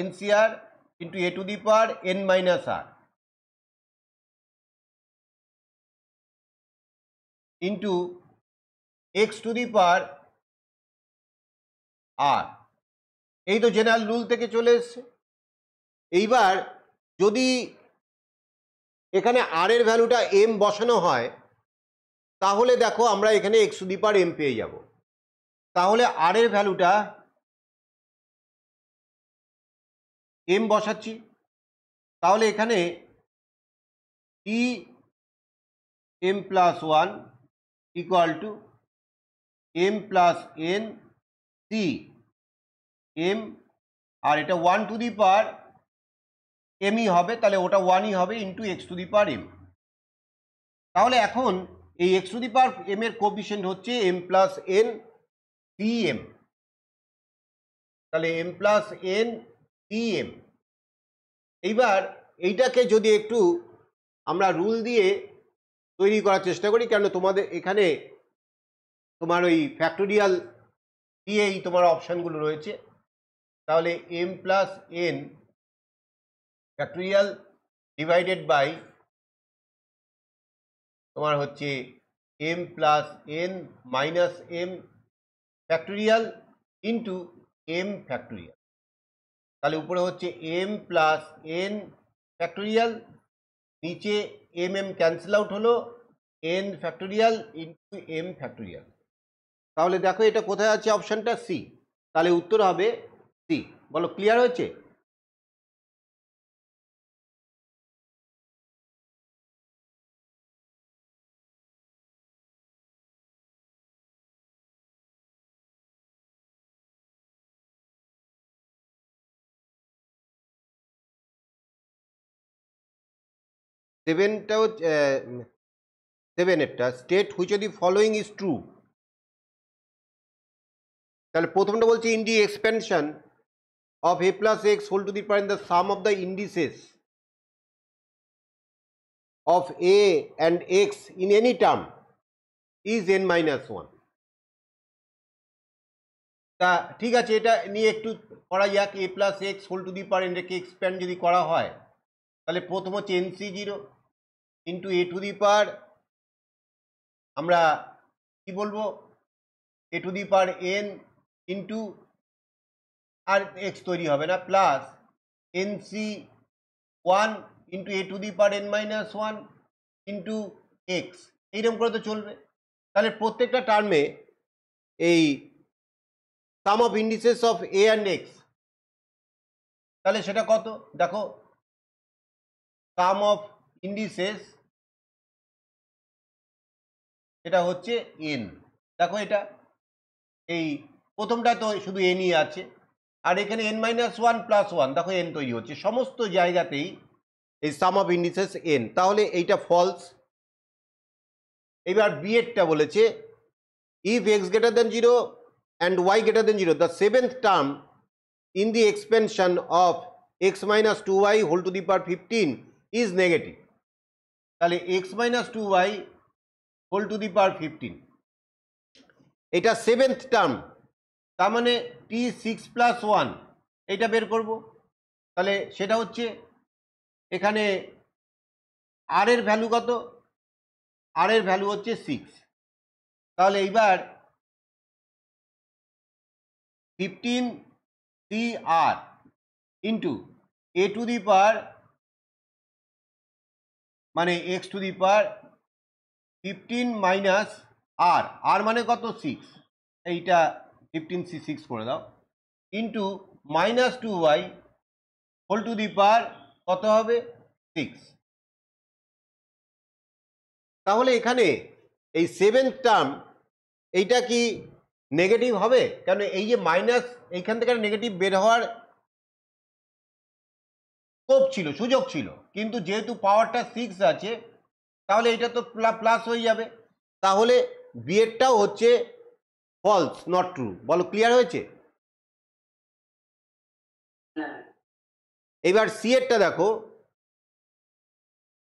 n C r into a to the power n minus r into x to the power r, এই তো জেনারেল রুল থেকে চলে এসছে। এইবার যদি এখানে আর এর ভ্যালুটা এম বসানো হয় তাহলে দেখো আমরা এখানে x to the power m পেয়ে যাব। তাহলে আর এর ভ্যালুটা এম বসাচ্ছি, তাহলে এখানে T m plus 1 equal to m plus n C m, আর এটা 1 টু দি পাওয়ার এমই হবে, তাহলে ওটা 1ই হবে into x to the power m. তাহলে এখন এই x to the power m এর কোফিশিয়েন্ট হচ্ছে m plus n C m, তাহলে m plus n C m. এইবার এইটাকে যদি একটু আমরা রুল দিয়ে তৈরি করার চেষ্টা করি, কেন তোমাদের এখানে তোমার ওই ফ্যাক্টোরিয়াল দিয়েই তোমার অপশানগুলো রয়েছে, তাহলে m plus n factorial divided by তোমার হচ্ছে m plus n minus m factorial into m factorial, তাহলে উপরে হচ্ছে এম প্লাস এন ফ্যাক্টোরিয়াল, নিচে এম এম ক্যান্সেল আউট হলো n factorial into m factorial. তাহলে দেখো এটা কোথায় আছে, অপশানটা সি, তাহলে উত্তর হবে সি। বলো ক্লিয়ার হয়েছে? সেভেনটা হচ্ছে সেভেনেরটা state which of the following is true. তাহলে প্রথমটা বলছে in the expansion of a plus x whole to the power the sum of the indices of a and x in any term is n minus 1। তা ঠিক আছে, এটা নিয়ে একটু করা যাক। A plus x whole to the power এটাকে expand যদি করা হয় তাহলে প্রথম হচ্ছে n C zero into a to the power, আমরা কি বলবো, a to the power n into আর এক্স তৈরি হবে না, plus n C 1 into a to the power n minus 1 into x, এইরকম করে তো চলবে। তাহলে প্রত্যেকটা টার্মে এই sum of indices of a and x, তাহলে সেটা কত দেখো, সাম অফ ইন্ডিসেস এটা হচ্ছে এন। দেখো এটা এই প্রথমটা তো শুধু এনই আছে, আর এখানে n minus one plus one, দেখো এন তৈরি হচ্ছে সমস্ত জায়গাতেই এই সাম অফ ইন্ডিসেস এন, তাহলে এইটা ফলস। এবার বি এরটা বলেছে if x greater than zero and y greater than zero, the seventh term in the expansion of x minus two y whole to the power 15 is negative. তাহলে x minus two y whole to the power 15, এটা seventh term, তার মানে টি six plus one, এইটা বের করব। তাহলে সেটা হচ্ছে এখানে আর এর ভ্যালু কত, আর এর ভ্যালু হচ্ছে 6। তাহলে এইবার 15 C r into a to the power মানে x to the power 15 minus r, r মানে কত 6, এইটা 15 সি 6 করে দাও, into minus two y whole to the power কত হবে 6। তাহলে এখানে এই সেভেন্থ টার্ম এইটা কি নেগেটিভ হবে? কারণ এই যে মাইনাস, এইখান থেকে নেগেটিভ বের হওয়ার স্কোপ ছিল, সুযোগ ছিল, কিন্তু যেহেতু পাওয়ারটা 6 আছে তাহলে এটা তো প্লাস হয়ে যাবে। তাহলে বিয়েরটাও হচ্ছে ফলস, নট ট্রু। বলো ক্লিয়ার হয়েছে? হ্যাঁ, এবার সি এরটা দেখো,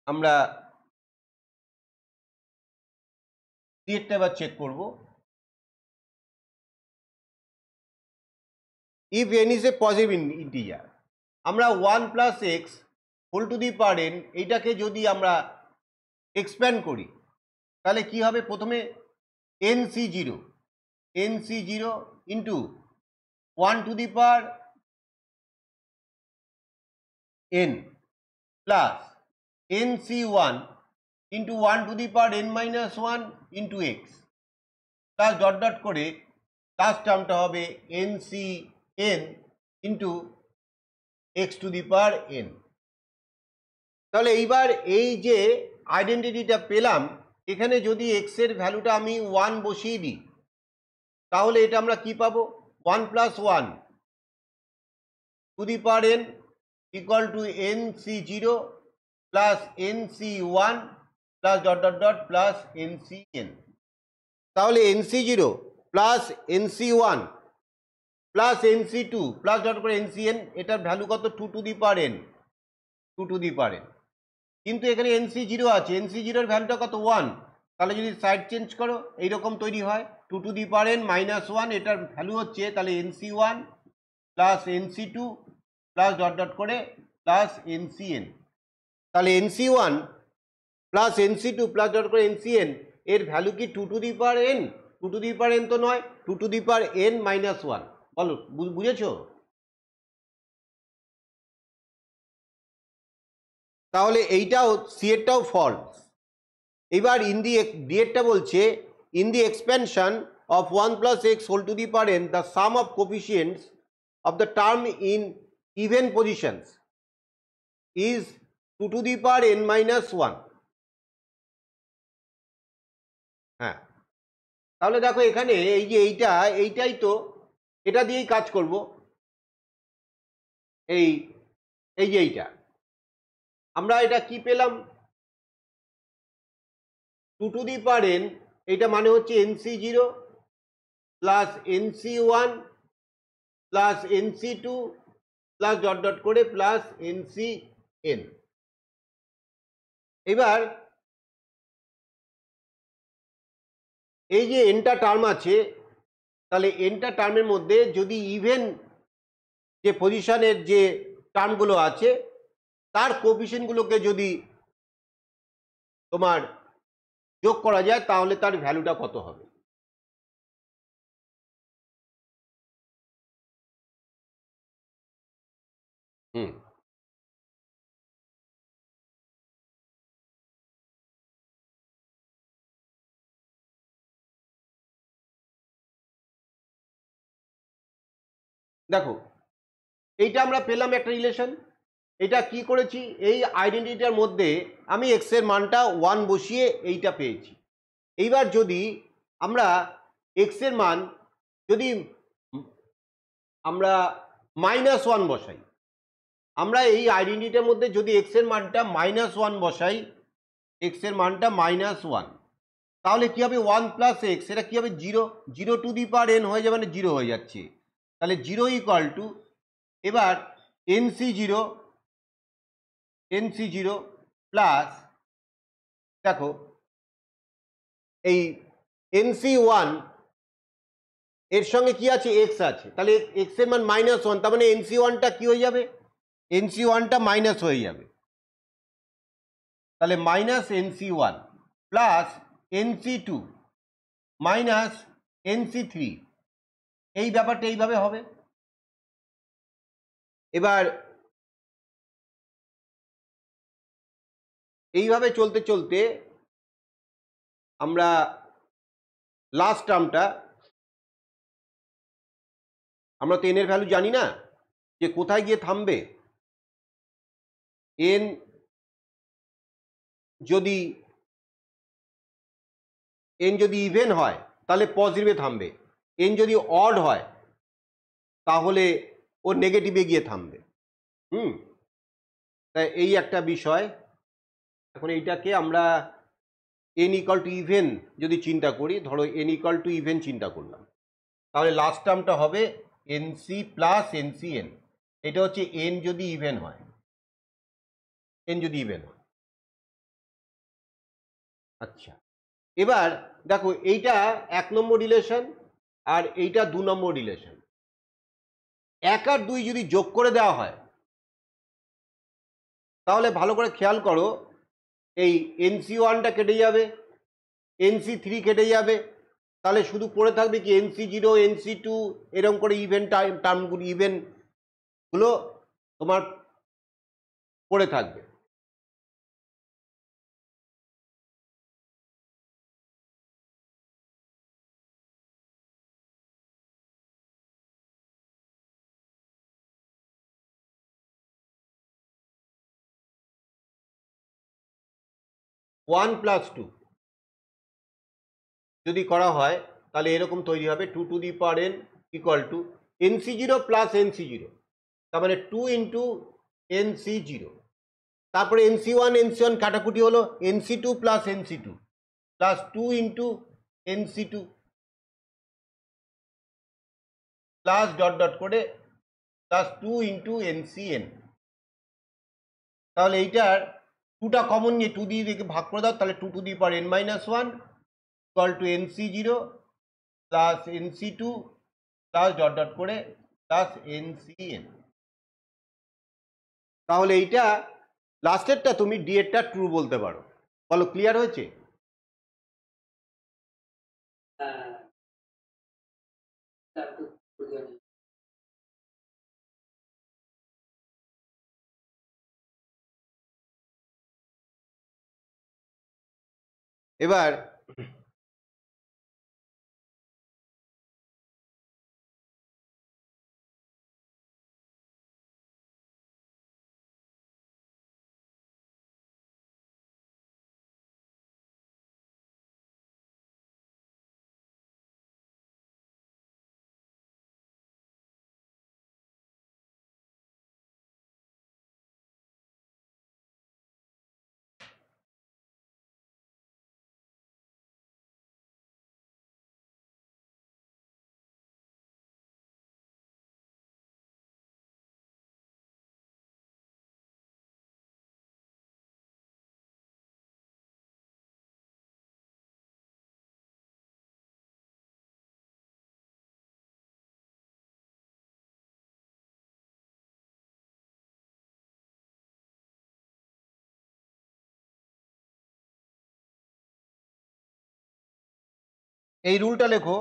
আমরা সি এরটা এবার চেক করব। If n is a positive integer, আমরা 1 plus x whole to the power n এইটাকে যদি আমরা এক্সপ্যান্ড করি তাহলে কি হবে, প্রথমে n C zero, n C zero into 1 to the power n plus n C one into 1 to the power n minus one into x, plus dot dot করে last টার্মটা হবে n C n into x to the power N. তাহলে এইবার এই যে আইডেন্টিটিটা পেলাম, এখানে যদি এক্স এর ভ্যালুটা আমি 1 বসিয়ে দিই তাহলে এটা আমরা কি পাবো, 1 plus one to the power n equal to n C zero plus n C one plus dot dot dot plus n C n. তাহলে n C zero plus n C one plus n C two plus dot করে n C n, এটার value কত, 2 to the power n, 2 to the power n. কিন্তু এখানে n C zero আছে, n C জিরোর ভ্যালুটা কত 1, তাহলে যদি সাইড চেঞ্জ করো এইরকম তৈরি হয় 2 to the power n minus one, এটার ভ্যালু হচ্ছে তাহলে n C one plus n C two plus dot dot করে প্লাস এন সি এন। তাহলে n C one plus n C two plus dot করে এন সি এন, এর value কি 2 to the power n? 2 to the power n তো নয়, 2 to the power n minus one. বলো বুঝেছো? তাহলে এইটাও সি এরটাও ফলস। এবার ইন দি ডি এরটা বলছে in the expansion of 1 plus x whole to the power n the sum of coefficients of the term in even positions is 2 to the power n minus one. হ্যাঁ, তাহলে দেখো এখানে এই যে এইটাই তো, এটা দিয়েই কাজ করব। এই এই যে এইটা আমরা এটা কি পেলাম, 2 টু দি পাওয়ার এন, এইটা মানে হচ্ছে n C zero plus n C one plus n C two plus dot dot করে প্লাস এন সি এন। এবার এই যে এনটা টার্ম আছে, তাহলে এনটা টার্মের মধ্যে যদি ইভেন যে পজিশনের যে টার্মগুলো আছে তার কোফিশিয়েন্টগুলোকে যদি তোমার যোগ করা যায় তাহলে তার ভ্যালুটা কত হবে। হুম দেখো এইটা আমরা পেলাম একটা রিলেশন। এটা কি করেছি, এই আইডেন্টিটিটার মধ্যে আমি এক্স এর মানটা 1 বসিয়ে এইটা পেয়েছি। এইবার যদি আমরা এক্স এর মান যদি আমরা -1 বসাই, আমরা এই আইডেন্টিটিটার মধ্যে যদি এক্স এর মানটা -1 বসাই, এক্স এর মানটা -1, তাহলে কি হবে 1 প্লাস এক্স, এটা কি হবে 0, 0 টু দি পাওয়ার n হয়ে যাবে, মানে 0 হয়ে যাচ্ছে। তাহলে 0 ইকুয়াল টু, এবার nc0 প্লাস, দেখো এই nc1 এর সঙ্গে কি আছে, এক্স আছে, তাহলে এক্স এর মান -1, তার মানে nc1টা কি হয়ে যাবে, nc1টা মাইনাস হয়ে যাবে। তাহলে -nc1 plus nc2 minus nc3, এই ব্যাপারটা এইভাবে হবে। এবার এইভাবে চলতে চলতে আমরা লাস্ট টার্মটা, আমরা তো n এর ভ্যালু জানি না যে কোথায় গিয়ে থামবে। n যদি ইভেন হয় তাহলে পজিটিভে থামবে, n যদি অড হয় তাহলে ও নেগেটিভে গিয়ে থামবে। তাই এই একটা বিষয়। এখন এইটাকে আমরা n ইকাল টু ইভেন যদি চিন্তা করি, ধরো n ইকাল টু ইভেন চিন্তা করলাম, তাহলে লাস্ট টার্মটা হবে nc প্লাস ncn। এটা হচ্ছে n যদি ইভেন হয়, n যদি ইভেন হয়। আচ্ছা, এবার দেখো এইটা 1 নম্বর রিলেশন আর এইটা 2 নম্বর রিলেশন। 1 আর 2 যদি যোগ করে দেওয়া হয়, তাহলে ভালো করে খেয়াল করো, এই nc1টা কেটে যাবে, nc3 কেটে যাবে, তাহলে শুধু পড়ে থাকবে কি nc0 nc2, এরকম করে ইভেন টার্মগুলো, ইভেনগুলো তোমার পড়ে থাকবে। ওয়ান প্লাস টু যদি করা হয় তাহলে এরকম তৈরি হবে 2 to the power n equal to nc0 plus nc0, তার মানে 2 ইন্টু nc0, তারপরে nc1 কাটাকুটি হলো nc2 plus nc2 plus 2 into nc2 plus dot dot করে প্লাস 2 ইন্টু ncn। তাহলে এইটার 2টা কমন নিয়ে 2 দিয়ে ভাগ করে দাও, তাহলে 2 to the power n-1 equal to nc0 plus nc2 plus dot dot করে প্লাস ncn। তাহলে এইটা লাস্টেরটা তুমি ডি এরটা ট্রু বলতে পারো। বলো, ক্লিয়ার হয়েছে? তারপর বুঝলাম। এবার এই রুলটা লেখো,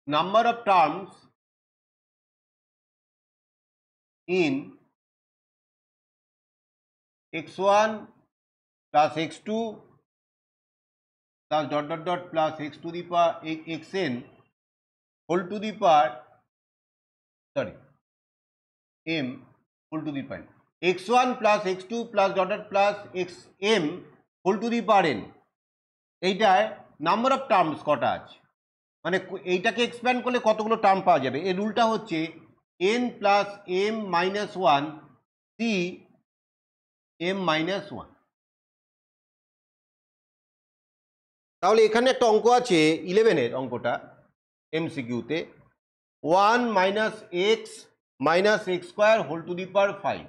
number of terms in x1 plus x2 plus dot dot dot plus x to the power x n whole to the power sorry m whole to the power x one plus x two plus dot dot plus x m whole to the power n. এইটায় number of terms কটা আছে, মানে এইটাকে expand করলে কতগুলো term পাওয়া যাবে। এই রুলটা হচ্ছে n plus m minus one C m minus one. তাহলে এখানে একটা অঙ্ক আছে 11-এর অঙ্কটা এমসিকিউতে, 1 minus x minus x square whole to the power 5।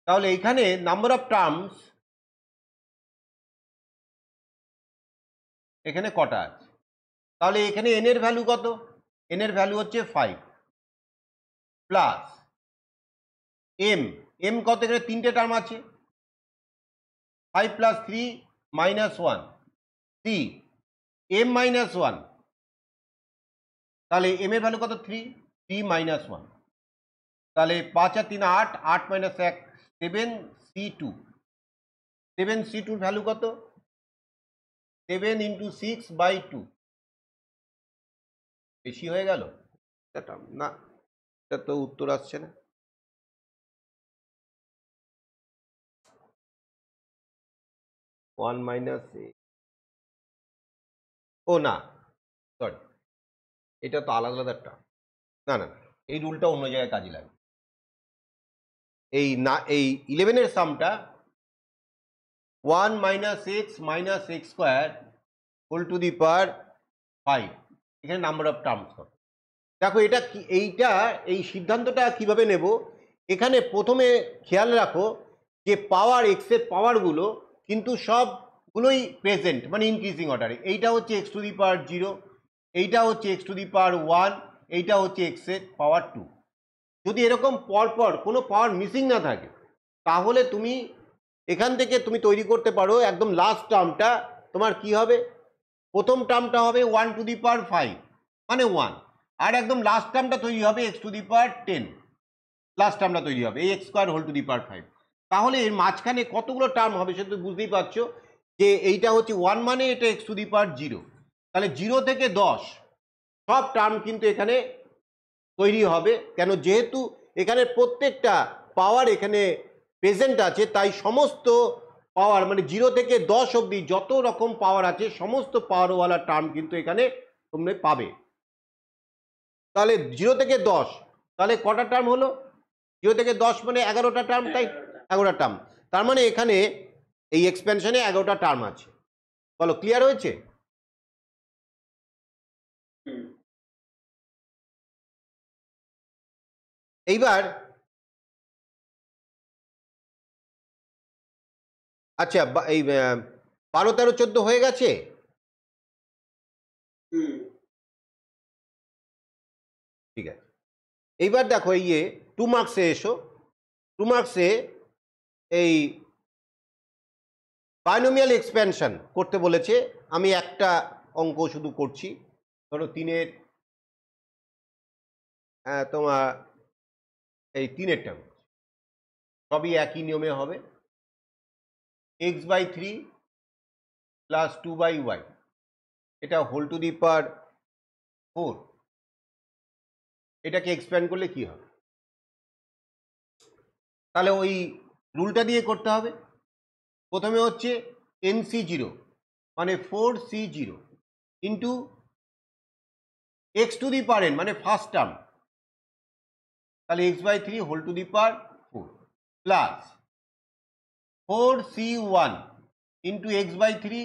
তাহলে এখানে নাম্বার অফ টার্মস এখানে কটা আছে, তাহলে এখানে এন এর ভ্যালু কত, এন এর ভ্যালু হচ্ছে 5 প্লাস এম, এম কত, এখানে তিনটে টার্ম আছে 5 plus 3 minus 1 C m minus 1, তাহলে এম এর ভ্যালু কত 3, 3 মাইনাস 1, তাহলে 5 আর 3 8, 8 মাইনাস 1 7 সি 2, 7 সি 2 ভ্যালু কত 7 ইন্টু 6/2, বেশি হয়ে গেল না, এটা তো উত্তর আসছে না। ওয়ান মাইনাস ও না সরি, এটা তো আলাদা আলাদা টার্ম, না না এই রুলটা অন্য জায়গায় কাজে লাগে। এই না এই 11-এর সামটা 1 minus x minus x square whole to the power 5, এখানে নাম্বার অফ টার্মস কত। দেখো এটা কি, এইটা এই সিদ্ধান্তটা কিভাবে নেব, এখানে প্রথমে খেয়াল রাখো যে পাওয়ার এক্সের পাওয়ারগুলো কিন্তু সবগুলোই প্রেজেন্ট, মানে ইনক্রিজিং অর্ডারে। এইটা হচ্ছে এক্স টু দি পাওয়ার 0, এইটা হচ্ছে এক্স টু দি পাওয়ার 1, এইটা হচ্ছে এক্স এর পাওয়ার 2। যদি এরকম পরপর কোনো পাওয়ার মিসিং না থাকে তাহলে তুমি এখান থেকে তুমি তৈরি করতে পারো একদম লাস্ট টার্মটা তোমার কি হবে, প্রথম টার্মটা হবে 1 টু দি পাওয়ার 5 মানে 1, আর একদম লাস্ট টার্মটা তৈরি হবে x to the power 10, last টার্মটা তৈরি হবে এই x square whole to the power 5। তাহলে এর মাঝখানে কতগুলো টার্ম হবে সেটা তুমি বুঝতেই পারছো যে এইটা হচ্ছে 1 মানে এটা এক্স টু দি পাওয়ার 0, তাহলে 0 থেকে 10 সব টার্ম কিন্তু এখানে তৈরি হবে। কেন, যেহেতু এখানে প্রত্যেকটা পাওয়ার এখানে প্রেজেন্ট আছে, তাই সমস্ত পাওয়ার মানে 0 থেকে 10 অবধি যত রকম পাওয়ার আছে সমস্ত পাওয়ারওয়ালা টার্ম কিন্তু এখানে তোমরা পাবে। তাহলে 0 থেকে 10, তাহলে কটা টার্ম হলো, 0 থেকে 10 মানে 11টা টার্ম, তাই 11টা টার্ম, তার মানে এখানে এই এক্সপেনশনে 11টা টার্ম আছে। বলো ক্লিয়ার হয়েছে? এইবার আচ্ছা এই 12 13 14 হয়ে গেছে। ঠিক আছে, এইবার দেখো এই 2 মার্কসে এসো। 2 মার্কসে এই বাইনোমিয়াল এক্সপ্যানশন করতে বলেছে, আমি একটা অঙ্ক শুধু করছি। ধরো 3-এর তোমার এই 3-এরটা সবই একই নিয়মে হবে, x/3 প্লাস 2/y, এটা হোল টু দি পাওয়ার 4, এটাকে এক্সপ্যান্ড করলে কি হবে, তাহলে ওই রুলটা দিয়ে করতে হবে। প্রথমে হচ্ছে NC0 মানে 4C0 into x to the power n মানে ফার্স্ট টার্ম, তাহলে x/3 whole to the power 4 plus 4C1 into x/3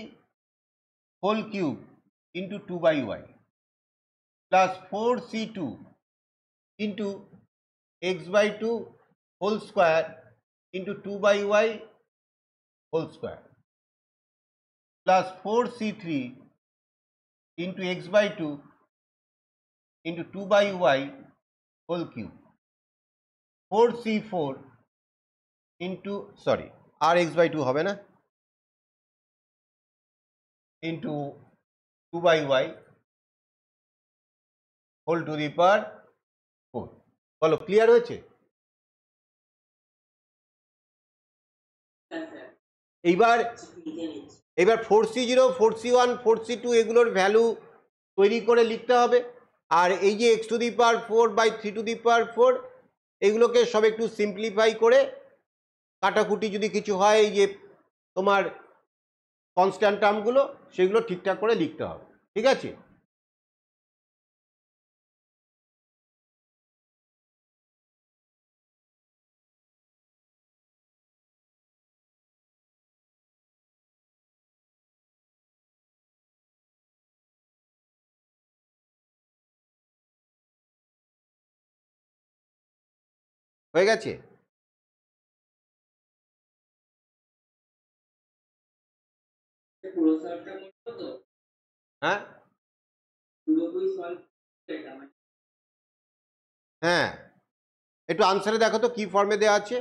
whole cube into 2/y plus 4C2 into x/2 whole square into 2/y whole square plus 4C3 into x/2 into 2/y whole cube, 4C4 into sorry আর x/2 হবে না, into 2/y whole to the power 4। বলো clear হয়েছে? এইবার লিখে নিচ্ছি। এবার 4C0 4C1 4C2 এগুলোর ভ্যালু তৈরি করে লিখতে হবে। আর এই যে x⁴/3⁴ এগুলোকে সব একটু সিম্পলিফাই করে কাটাকুটি যদি কিছু হয় এই যে তোমার কনস্ট্যান্ট টার্মগুলো সেগুলো ঠিকঠাক করে লিখতে হবে। ঠিক আছে? হয়ে গেছে? পুরো সলভটা করবো তো? হ্যাঁ পুরোপুরি সলভ এটা মানে হ্যাঁ, একটু আনসারে দেখো তো কি ফর্মে দেওয়া আছে।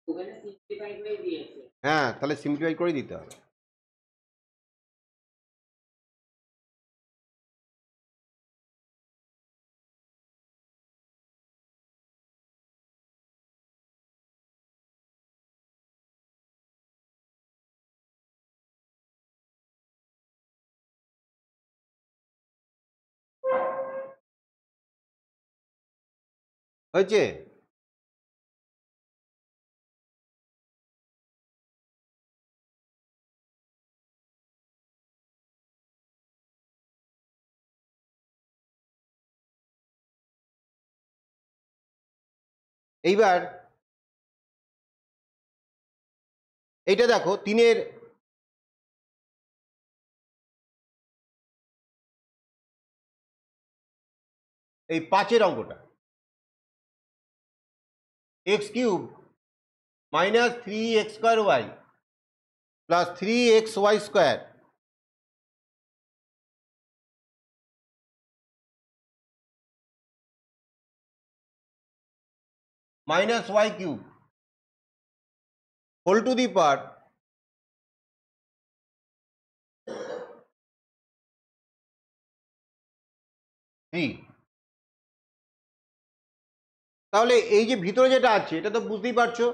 ওখানে সিম্পলিফাই করে দিয়েছে। হ্যাঁ, তাহলে সিম্পলিফাই করে দিতে হবে। হয়েছে? এইবার এইটা দেখো 3-এর এই 5-এর অঙ্কটা x³ minus 3x² plus 3xy² minus y³ whole to the power 3। তাহলে এই যে ভিতরে যেটা আছে এটা তো বুঝতেই পারছো,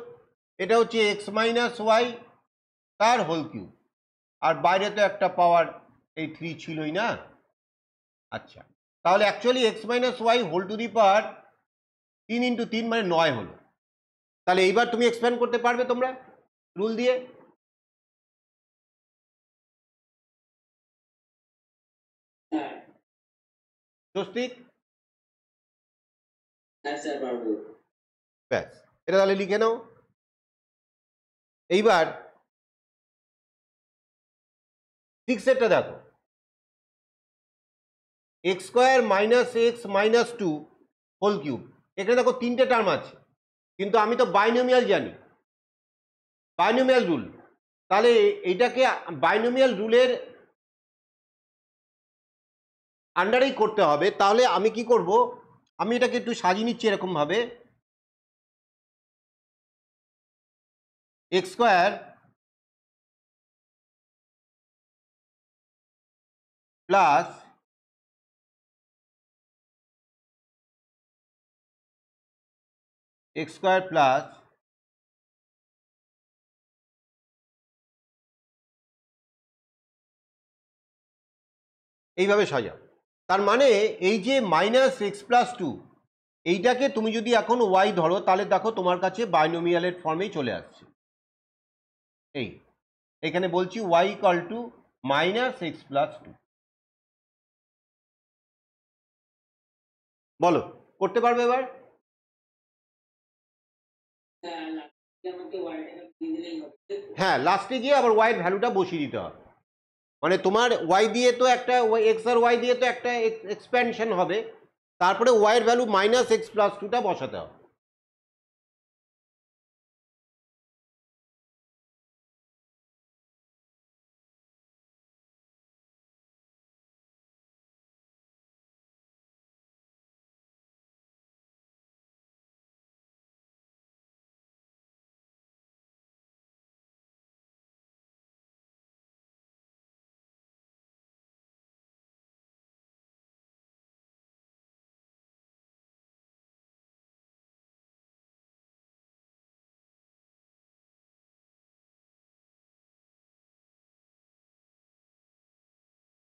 এটা হচ্ছে x মাইনাস ওয়াই তার হোল কিউব, আর বাইরে তো একটা পাওয়ার এই 3 ছিলই না। আচ্ছা, তাহলে actually x minus y whole to the power 3 × 3 মানে 9 হলো। তাহলে এইবার তুমি এক্সপ্যান্ড করতে পারবে তোমরা রুল দিয়ে? হ্যাঁ স্বস্তিক? হ্যাঁ স্যার পারবো। ব্যাস, এটা তাহলে লিখে নাও। এইবার 6-এরটা দেখো, x² minus x minus 2 whole cube. এখানে দেখো 3টে টার্ম আছে, কিন্তু আমি তো বাইনোমিয়াল জানি, বাইনোমিয়াল রুল। তাহলে এইটাকে বাইনোমিয়াল রুলের আন্ডারেই করতে হবে। তাহলে আমি কি করব, আমি এটাকে একটু সাজিয়ে নিচ্ছি এরকম ভাবে, x² প্লাস x² প্লাস এইভাবে সাজাও। তার মানে এই যে মাইনাস এক্স প্লাস 2 এইটাকে তুমি যদি এখন ওয়াই ধরো তাহলে দেখো তোমার কাছে বাইনোমিয়ালের ফর্মেই চলে আসছে। এই এখানে বলছি y equal to minus x plus 2। বলো, করতে পারবে এবার? হ্যাঁ লাস্টে আমাকে ওয়াইটাকে দিয়ে দিলেই হবে। হ্যাঁ, লাস্টে গিয়ে আবার ওয়াইয়ের ভ্যালুটা বসিয়ে দিতে হবে। মানে তোমার ওয়াই দিয়ে তো একটা এক্স আর ওয়াই দিয়ে তো একটা এক্সপ্যানশন হবে, তারপরে ওয়াইয়ের ভ্যালু মাইনাস এক্স প্লাস 2টা বসাতে হবে।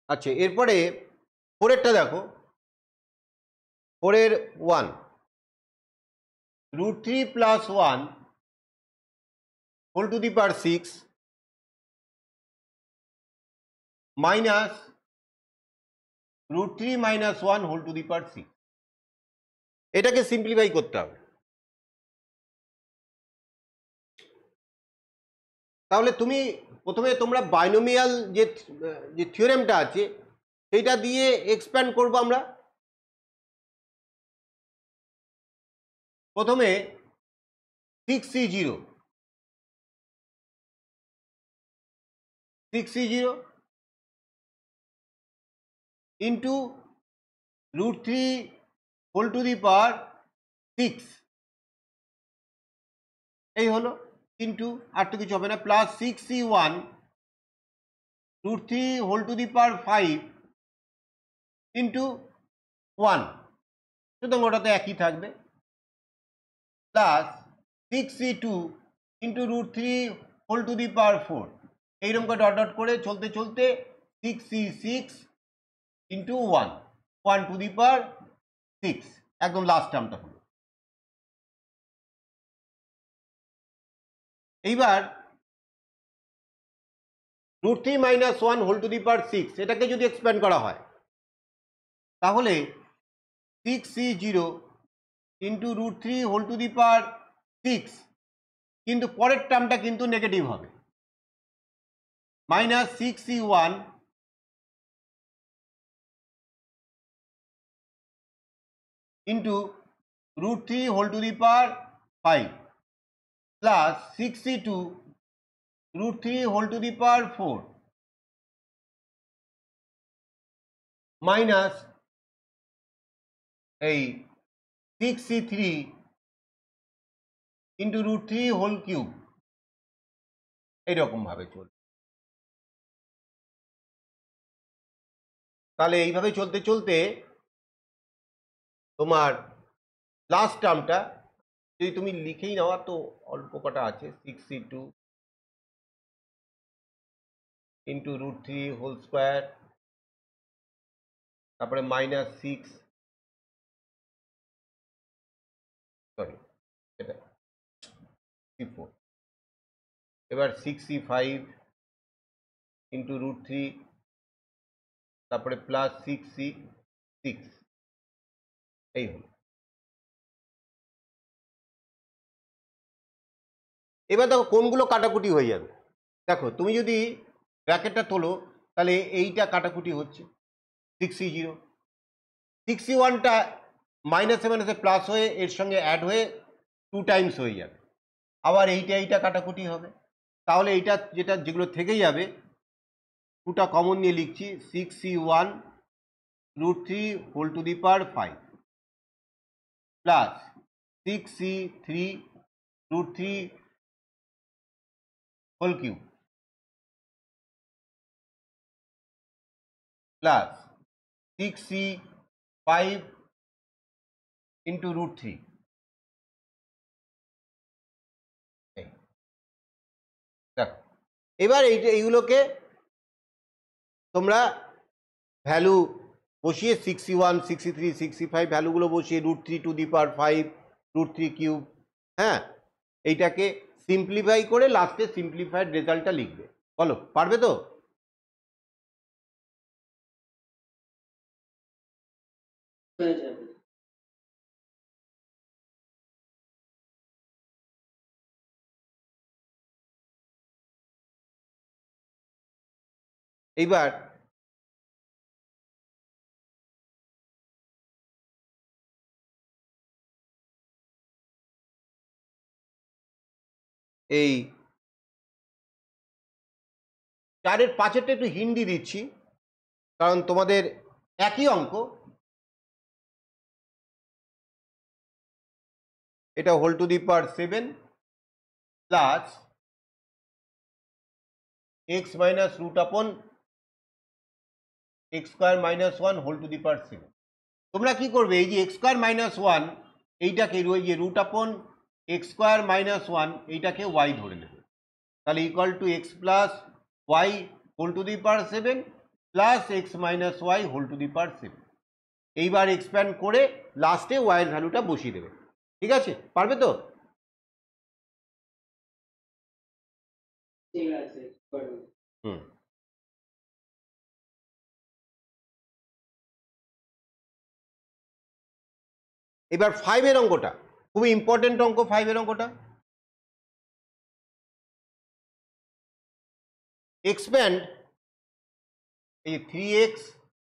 আচ্ছা, এরপরে ফোরেরটা দেখো, ফোরের 1 √3 plus 1 whole to the power 6 minus √3 minus 1 whole to the power 6। এটাকে সিম্পলিফাই করতে হবে। তাহলে তুমি প্রথমে তোমরা বাইনোমিয়াল যে থিওরেমটা আছে সেইটা দিয়ে এক্সপ্যান্ড করব আমরা। প্রথমে 6C0 into √3 whole to the power 6 এই হলো, ইন্টু আর তো কিছু হবে না, plus 6C1 √3 whole to the power 5 into 1, সুতরাং ওটা তো একই থাকবে, plus 6C2 into √3 whole to the power 4, এইরকম করে ডট ডট করে চলতে চলতে 6C6 into 1 to the power 6, একদম লাস্ট টার্মটা হলো। এইবার √3 minus 1 whole to the power 6 এটাকে যদি এক্সপ্যান্ড করা হয় তাহলে 6C0 into √3 whole to the power 6, কিন্তু পরের টার্মটা কিন্তু নেগেটিভ হবে, minus 6C1 into √3 whole to the power 5 plus 6C2 √3 whole to the power 4 minus এই 6C3 ইন্টু √3 হোল কিউব, এইরকম ভাবে চলবে। তাহলে এইভাবে চলতে চলতে তোমার লাস্ট টার্মটা যদি তুমি লিখেই নেওয়া তো অল্প কটা আছে, 6C2 ইন্টু √3 হোল স্কোয়ার, তারপরে মাইনাস 6, সরি এটা C4, এবার 6C5 ইন্টু √3, তারপরে প্লাস 6C6, এই হলো। এবার দেখো কোনগুলো কাটাকুটি হয়ে যাবে। দেখো তুমি যদি ব্র্যাকেটটা তোলো তাহলে এইটা কাটাকুটি হচ্ছে, 6C0, 6C1টা মাইনাসে মাইনাসে প্লাস হয়ে এর সঙ্গে অ্যাড হয়ে 2 টাইমস হয়ে যাবে, আবার এইটা কাটাকুটি হবে, তাহলে এইটা যেগুলো থেকে যাবে 2টা কমন নিয়ে লিখছি, 6C1 √3 whole to the power 5 plus 6C3 √3 whole cube plus 6C5 into √3। দেখো এবার এইগুলোকে তোমরা ভ্যালু বসিয়ে 6C1 6C3 6C5 ভ্যালুগুলো বসিয়ে √3 টু দি পাওয়ার 5 √3 কিউব, হ্যাঁ, এইটাকে সিম্পলিফাই করে লাস্টে সিম্পলিফাইড রেজাল্টটা লিখবে। বলো পারবে তো? হয়ে যাবে। এইবার এই 4-এর 5-এরটা একটু হিন্দি দিচ্ছি কারণ তোমাদের একই অঙ্ক, এটা whole to the power 7 plus x minus root upon x square minus 1 whole to the power 7। তোমরা কি করবে, এই যে x স্কোয়ার মাইনাস 1 এইটাকে ওই যে root upon x square minus 1 এইটাকে y ধরে নেবে, তাহলে equal to x plus y whole to the power 7 plus x minus y whole to the power 7। এইবার এক্সপ্যান্ড করে লাস্টে ওয়াই এর ভ্যালুটা বসিয়ে দেবে। ঠিক আছে, পারবে তো? ঠিক আছে, করব। হুম। এবার 5 এর অঙ্কটা খুবই ইম্পর্টেন্ট অঙ্ক। 5 এর অঙ্কটা এক্সপ্যান্ড এই 3x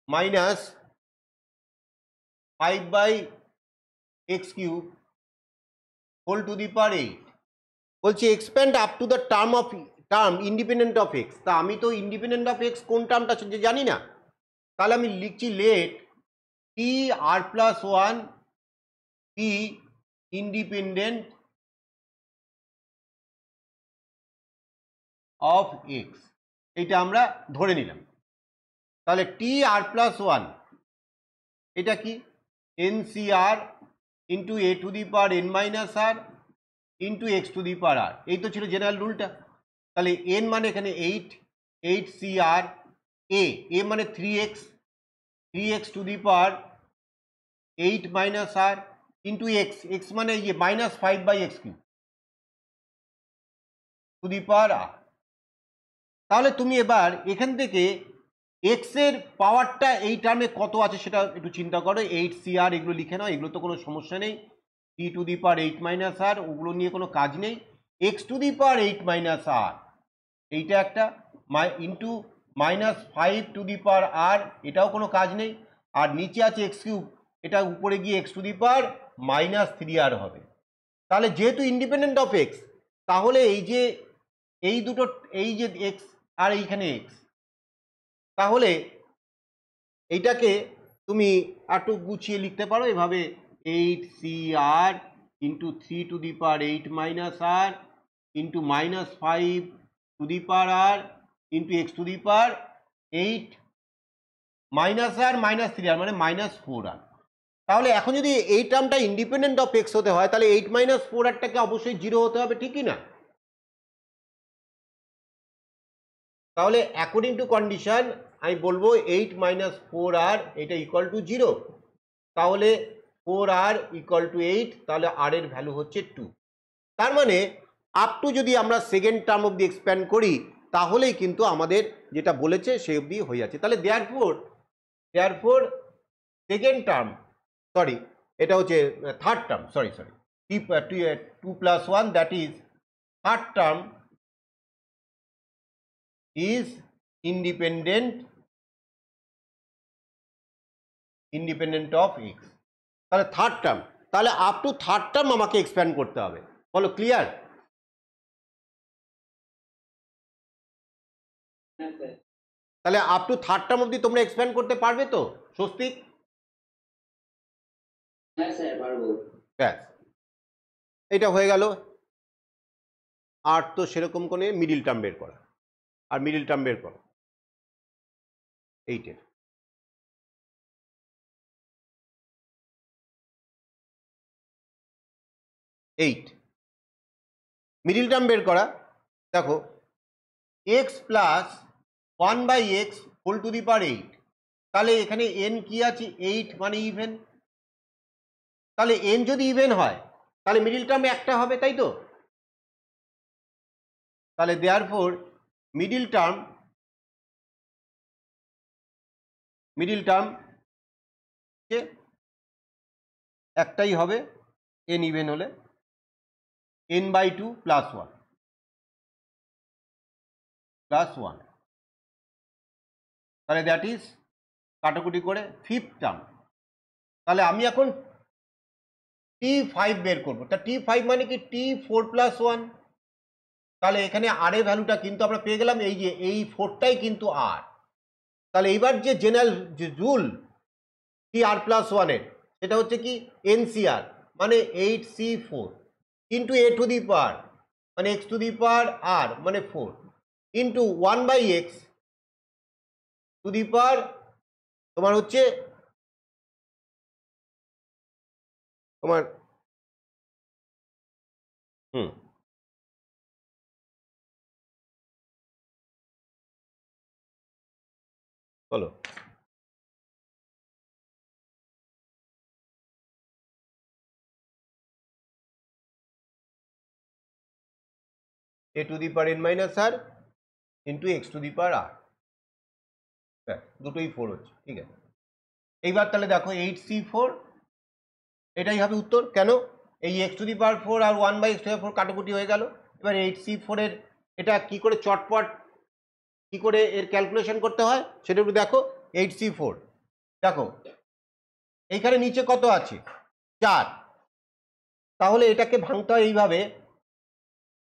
minus 5/x³ whole to the power 8। বলছি expand up to the term independent of x. তা আমি তো ইন্ডিপেন্ডেন্ট অফ এক্স কোন টার্মটা যে জানি না, তাহলে আমি লিখছি let T r plus 1 be independent of x. এটা আমরা ধরে নিলাম। তাহলে টি আর প্লাস 1 এটা কি nCr into a to the power n minus r into x to the power r. এই তো ছিল জেনারেল রুলটা। তাহলে এন মানে এখানে 8 সিআর, এ মানে 3x to the power 8 minus r into x মানে ইয়ে minus 5/x³ two the power আর। তাহলে তুমি এবার এখান থেকে এক্স এর পাওয়ারটা এই টার্মে কত আছে সেটা একটু চিন্তা করো। 8 CR এগুলো লিখে নাও, এগুলো তো কোনো সমস্যা নেই। টি টু দি পাওয়ার 8 মাইনাস আর, ওগুলো নিয়ে কোনো কাজ নেই। X to the power 8 minus r এইটা একটা, into minus 5 to the power r, এটাও কোনো কাজ নেই। আর নিচে আছে x³ এটা উপরে গিয়ে x to the power -3r হবে। তাহলে যেহেতু ইন্ডিপেন্ডেন্ট অফ এক্স, তাহলে এই যে এই দুটো, এই যে এক্স আর এইখানে এক্স, তাহলে এইটাকে তুমি একটু গুছিয়ে লিখতে পারো এভাবে 8CR into 3 to the power 8 minus r into minus 5 to the power r into x to the power 8 minus r -3r মানে -4r। তাহলে এখন যদি এই টার্মটা ইন্ডিপেন্ডেন্ট অফ এক্স হতে হয়, তাহলে 8 - 4rটাকে অবশ্যই 0 হতে হবে, ঠিকই না? তাহলে অ্যাকর্ডিং টু কন্ডিশন আমি বলবো 8 - 4r এটা ইকুয়াল টু 0। তাহলে 4r ইকুয়াল টু 8, তাহলে r এর ভ্যালু হচ্ছে 2। তার মানে আপ টু যদি আমরা সেকেন্ড টার্ম অবধি এক্সপ্যান্ড করি, তাহলেই কিন্তু আমাদের যেটা বলেছে সেই অবধি হয়ে যাচ্ছে। তাহলে দেয়ারফোর সেকেন্ড টার্ম, সরি এটা হচ্ছে third term, sorry 2 + 1 that is third term is independent of x। তাহলে থার্ড টার্ম, তাহলে আপ টু থার্ড টার্ম আমাকে এক্সপ্যান্ড করতে হবে। বলো ক্লিয়ার? হ্যাঁ স্যার। তাহলে আপ টু থার্ড টার্ম অবধি তোমরা এক্সপ্যান্ড করতে পারবে তো স্বস্তিক? হ্যাঁ স্যার, পারবো। ব্যাস, এটা হয়ে গেল। আর তো সেরকম কোনো মিডিল টার্ম বের করা, আর মিডিল টার্ম বের করো 8-এর। মিডিল টার্ম বের করা, দেখো x plus 1/x whole to the power 8। তাহলে এখানে n কি আছে 8 মানে ইভেন। তাহলে n যদি ইভেন হয় তাহলে মিডিল টার্ম একটা হবে, তাই তো? তাহলে দেয়ারফোর মিডিল টার্ম একটাই হবে n ইভেন হলে, n/2 + 1 তাহলে দ্যাট ইজ কাটাকুটি করে ফিফথ টার্ম। তাহলে আমি এখন T5 বের করবো। তা T5 মানে কি T4 + 1। তাহলে এখানে আর এর ভ্যালুটা কিন্তু আমরা পেয়ে গেলাম, এই যে এই 4টাই কিন্তু আর। তাহলে এইবার যে জেনারেল যে রুল TR + 1 এর, সেটা হচ্ছে কি NCR মানে 8C4 into a to the power মানে x to the power r মানে 4 ইন্টু 1/x টু দি পাওয়ার তোমার হচ্ছে তোমার হুম বলো। a to the power n minus r into x to the power r, দুটোই 4 হচ্ছে, ঠিক আছে। এইবার তাহলে দেখো 8c4, এটাই হবে উত্তর। কেন? এই x to the power 4 R 1/x to the power 4 কাটাকুটি হয়ে গেল। এবার 8c4 এর এটা কি করে চটপট কি করে এর ক্যালকুলেশন করতে হয় সেটা একটু দেখো। 8c4 দেখো এইখানে নিচে কত আছে, 4, তাহলে এটাকে ভাঙতে হয় এইভাবে,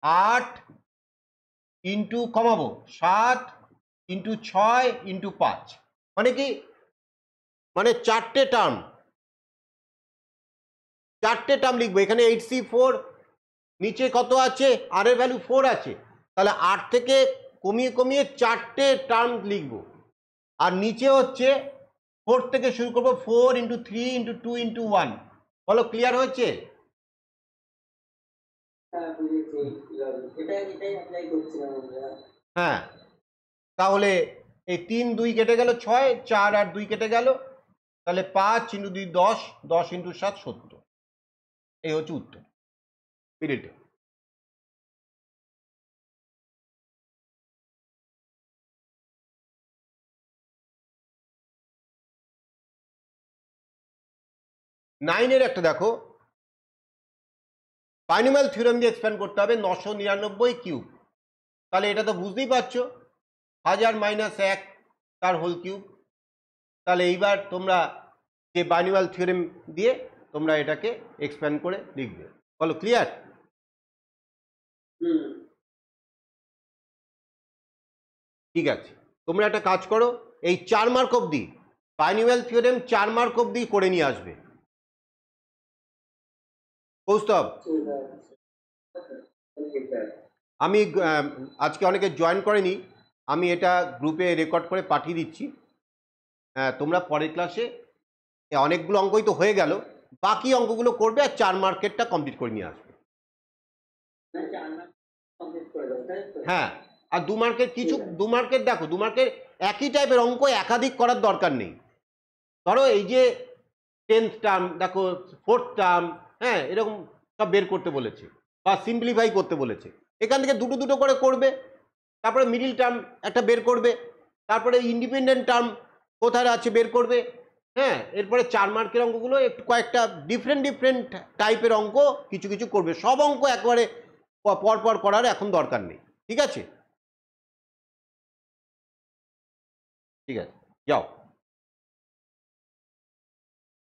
8 ইন্টু কমাবো 7 ইন্টু 6 ইন্টু 5, মানে কি, মানে চারটে টার্ম লিখবো। এখানে 8c4, নিচে কত আছে, আর এর ভ্যালু 4 আছে, তাহলে 8 থেকে কমিয়ে কমিয়ে চারটে টার্ম লিখবো। আর নিচে হচ্ছে 4 থেকে শুরু করবো, 4 ইন্টু 3 ইন্টু 2 ইন্টু 1। বলো ক্লিয়ার হয়েছে? হ্যাঁ, তাহলে এই 3 2 কেটে গেল 6, 4 আর 2 কেটে গেল, তাহলে 5 ইন্টু 2 10, 10 ইন্টু 7 70। এই হচ্ছে উত্তর মিনিটে। নাইনের একটা দেখো, বাইনোমিয়াল থিওরেম দিয়ে এক্সপ্যান্ড করতে হবে 999 কিউব। তাহলে এটা তো বুঝতেই পারছো 1000 মাইনাস 1 তার হোল কিউব। তাহলে এইবার তোমরা যে বাইনোমিয়াল থিওরেম দিয়ে তোমরা এটাকে এক্সপ্যান্ড করে লিখবে। বলো ক্লিয়ার? ঠিক আছে, তোমরা একটা কাজ করো, এই 4 মার্ক অবধি বাইনোমিয়াল থিওরেম 4 মার্ক অবধি করে নিয়ে আসবে। কৌস্তব, আমি আজকে অনেকে জয়েন করেনি, আমি এটা গ্রুপে রেকর্ড করে পাঠিয়ে দিচ্ছি। তোমরা পরের ক্লাসে অনেকগুলো অঙ্কই তো হয়ে গেল, বাকি অঙ্কগুলো করবে আর 4 মার্কেটটা কমপ্লিট করে নিয়ে আসবে। হ্যাঁ, আর 2 মার্কের কিছু 2 মার্কের দেখো, 2 মার্কের একই টাইপের অঙ্ক একাধিক করার দরকার নেই। ধরো এই যে 10th টার্ম দেখো, 4th টার্ম, হ্যাঁ এরকম সব বের করতে বলেছে বা সিম্পলিফাই করতে বলেছে, এখান থেকে দুটো দুটো করে করবে। তারপরে মিডিল টার্ম একটা বের করবে, তারপরে ইন্ডিপেন্ডেন্ট টার্ম কোথায় আছে বের করবে। হ্যাঁ, এরপরে 4 মার্কের অঙ্কগুলো একটু কয়েকটা ডিফারেন্ট টাইপের অঙ্ক কিছু কিছু করবে। সব অঙ্ক একবারে পরপর করার এখন দরকার নেই, ঠিক আছে? ঠিক আছে, যাও।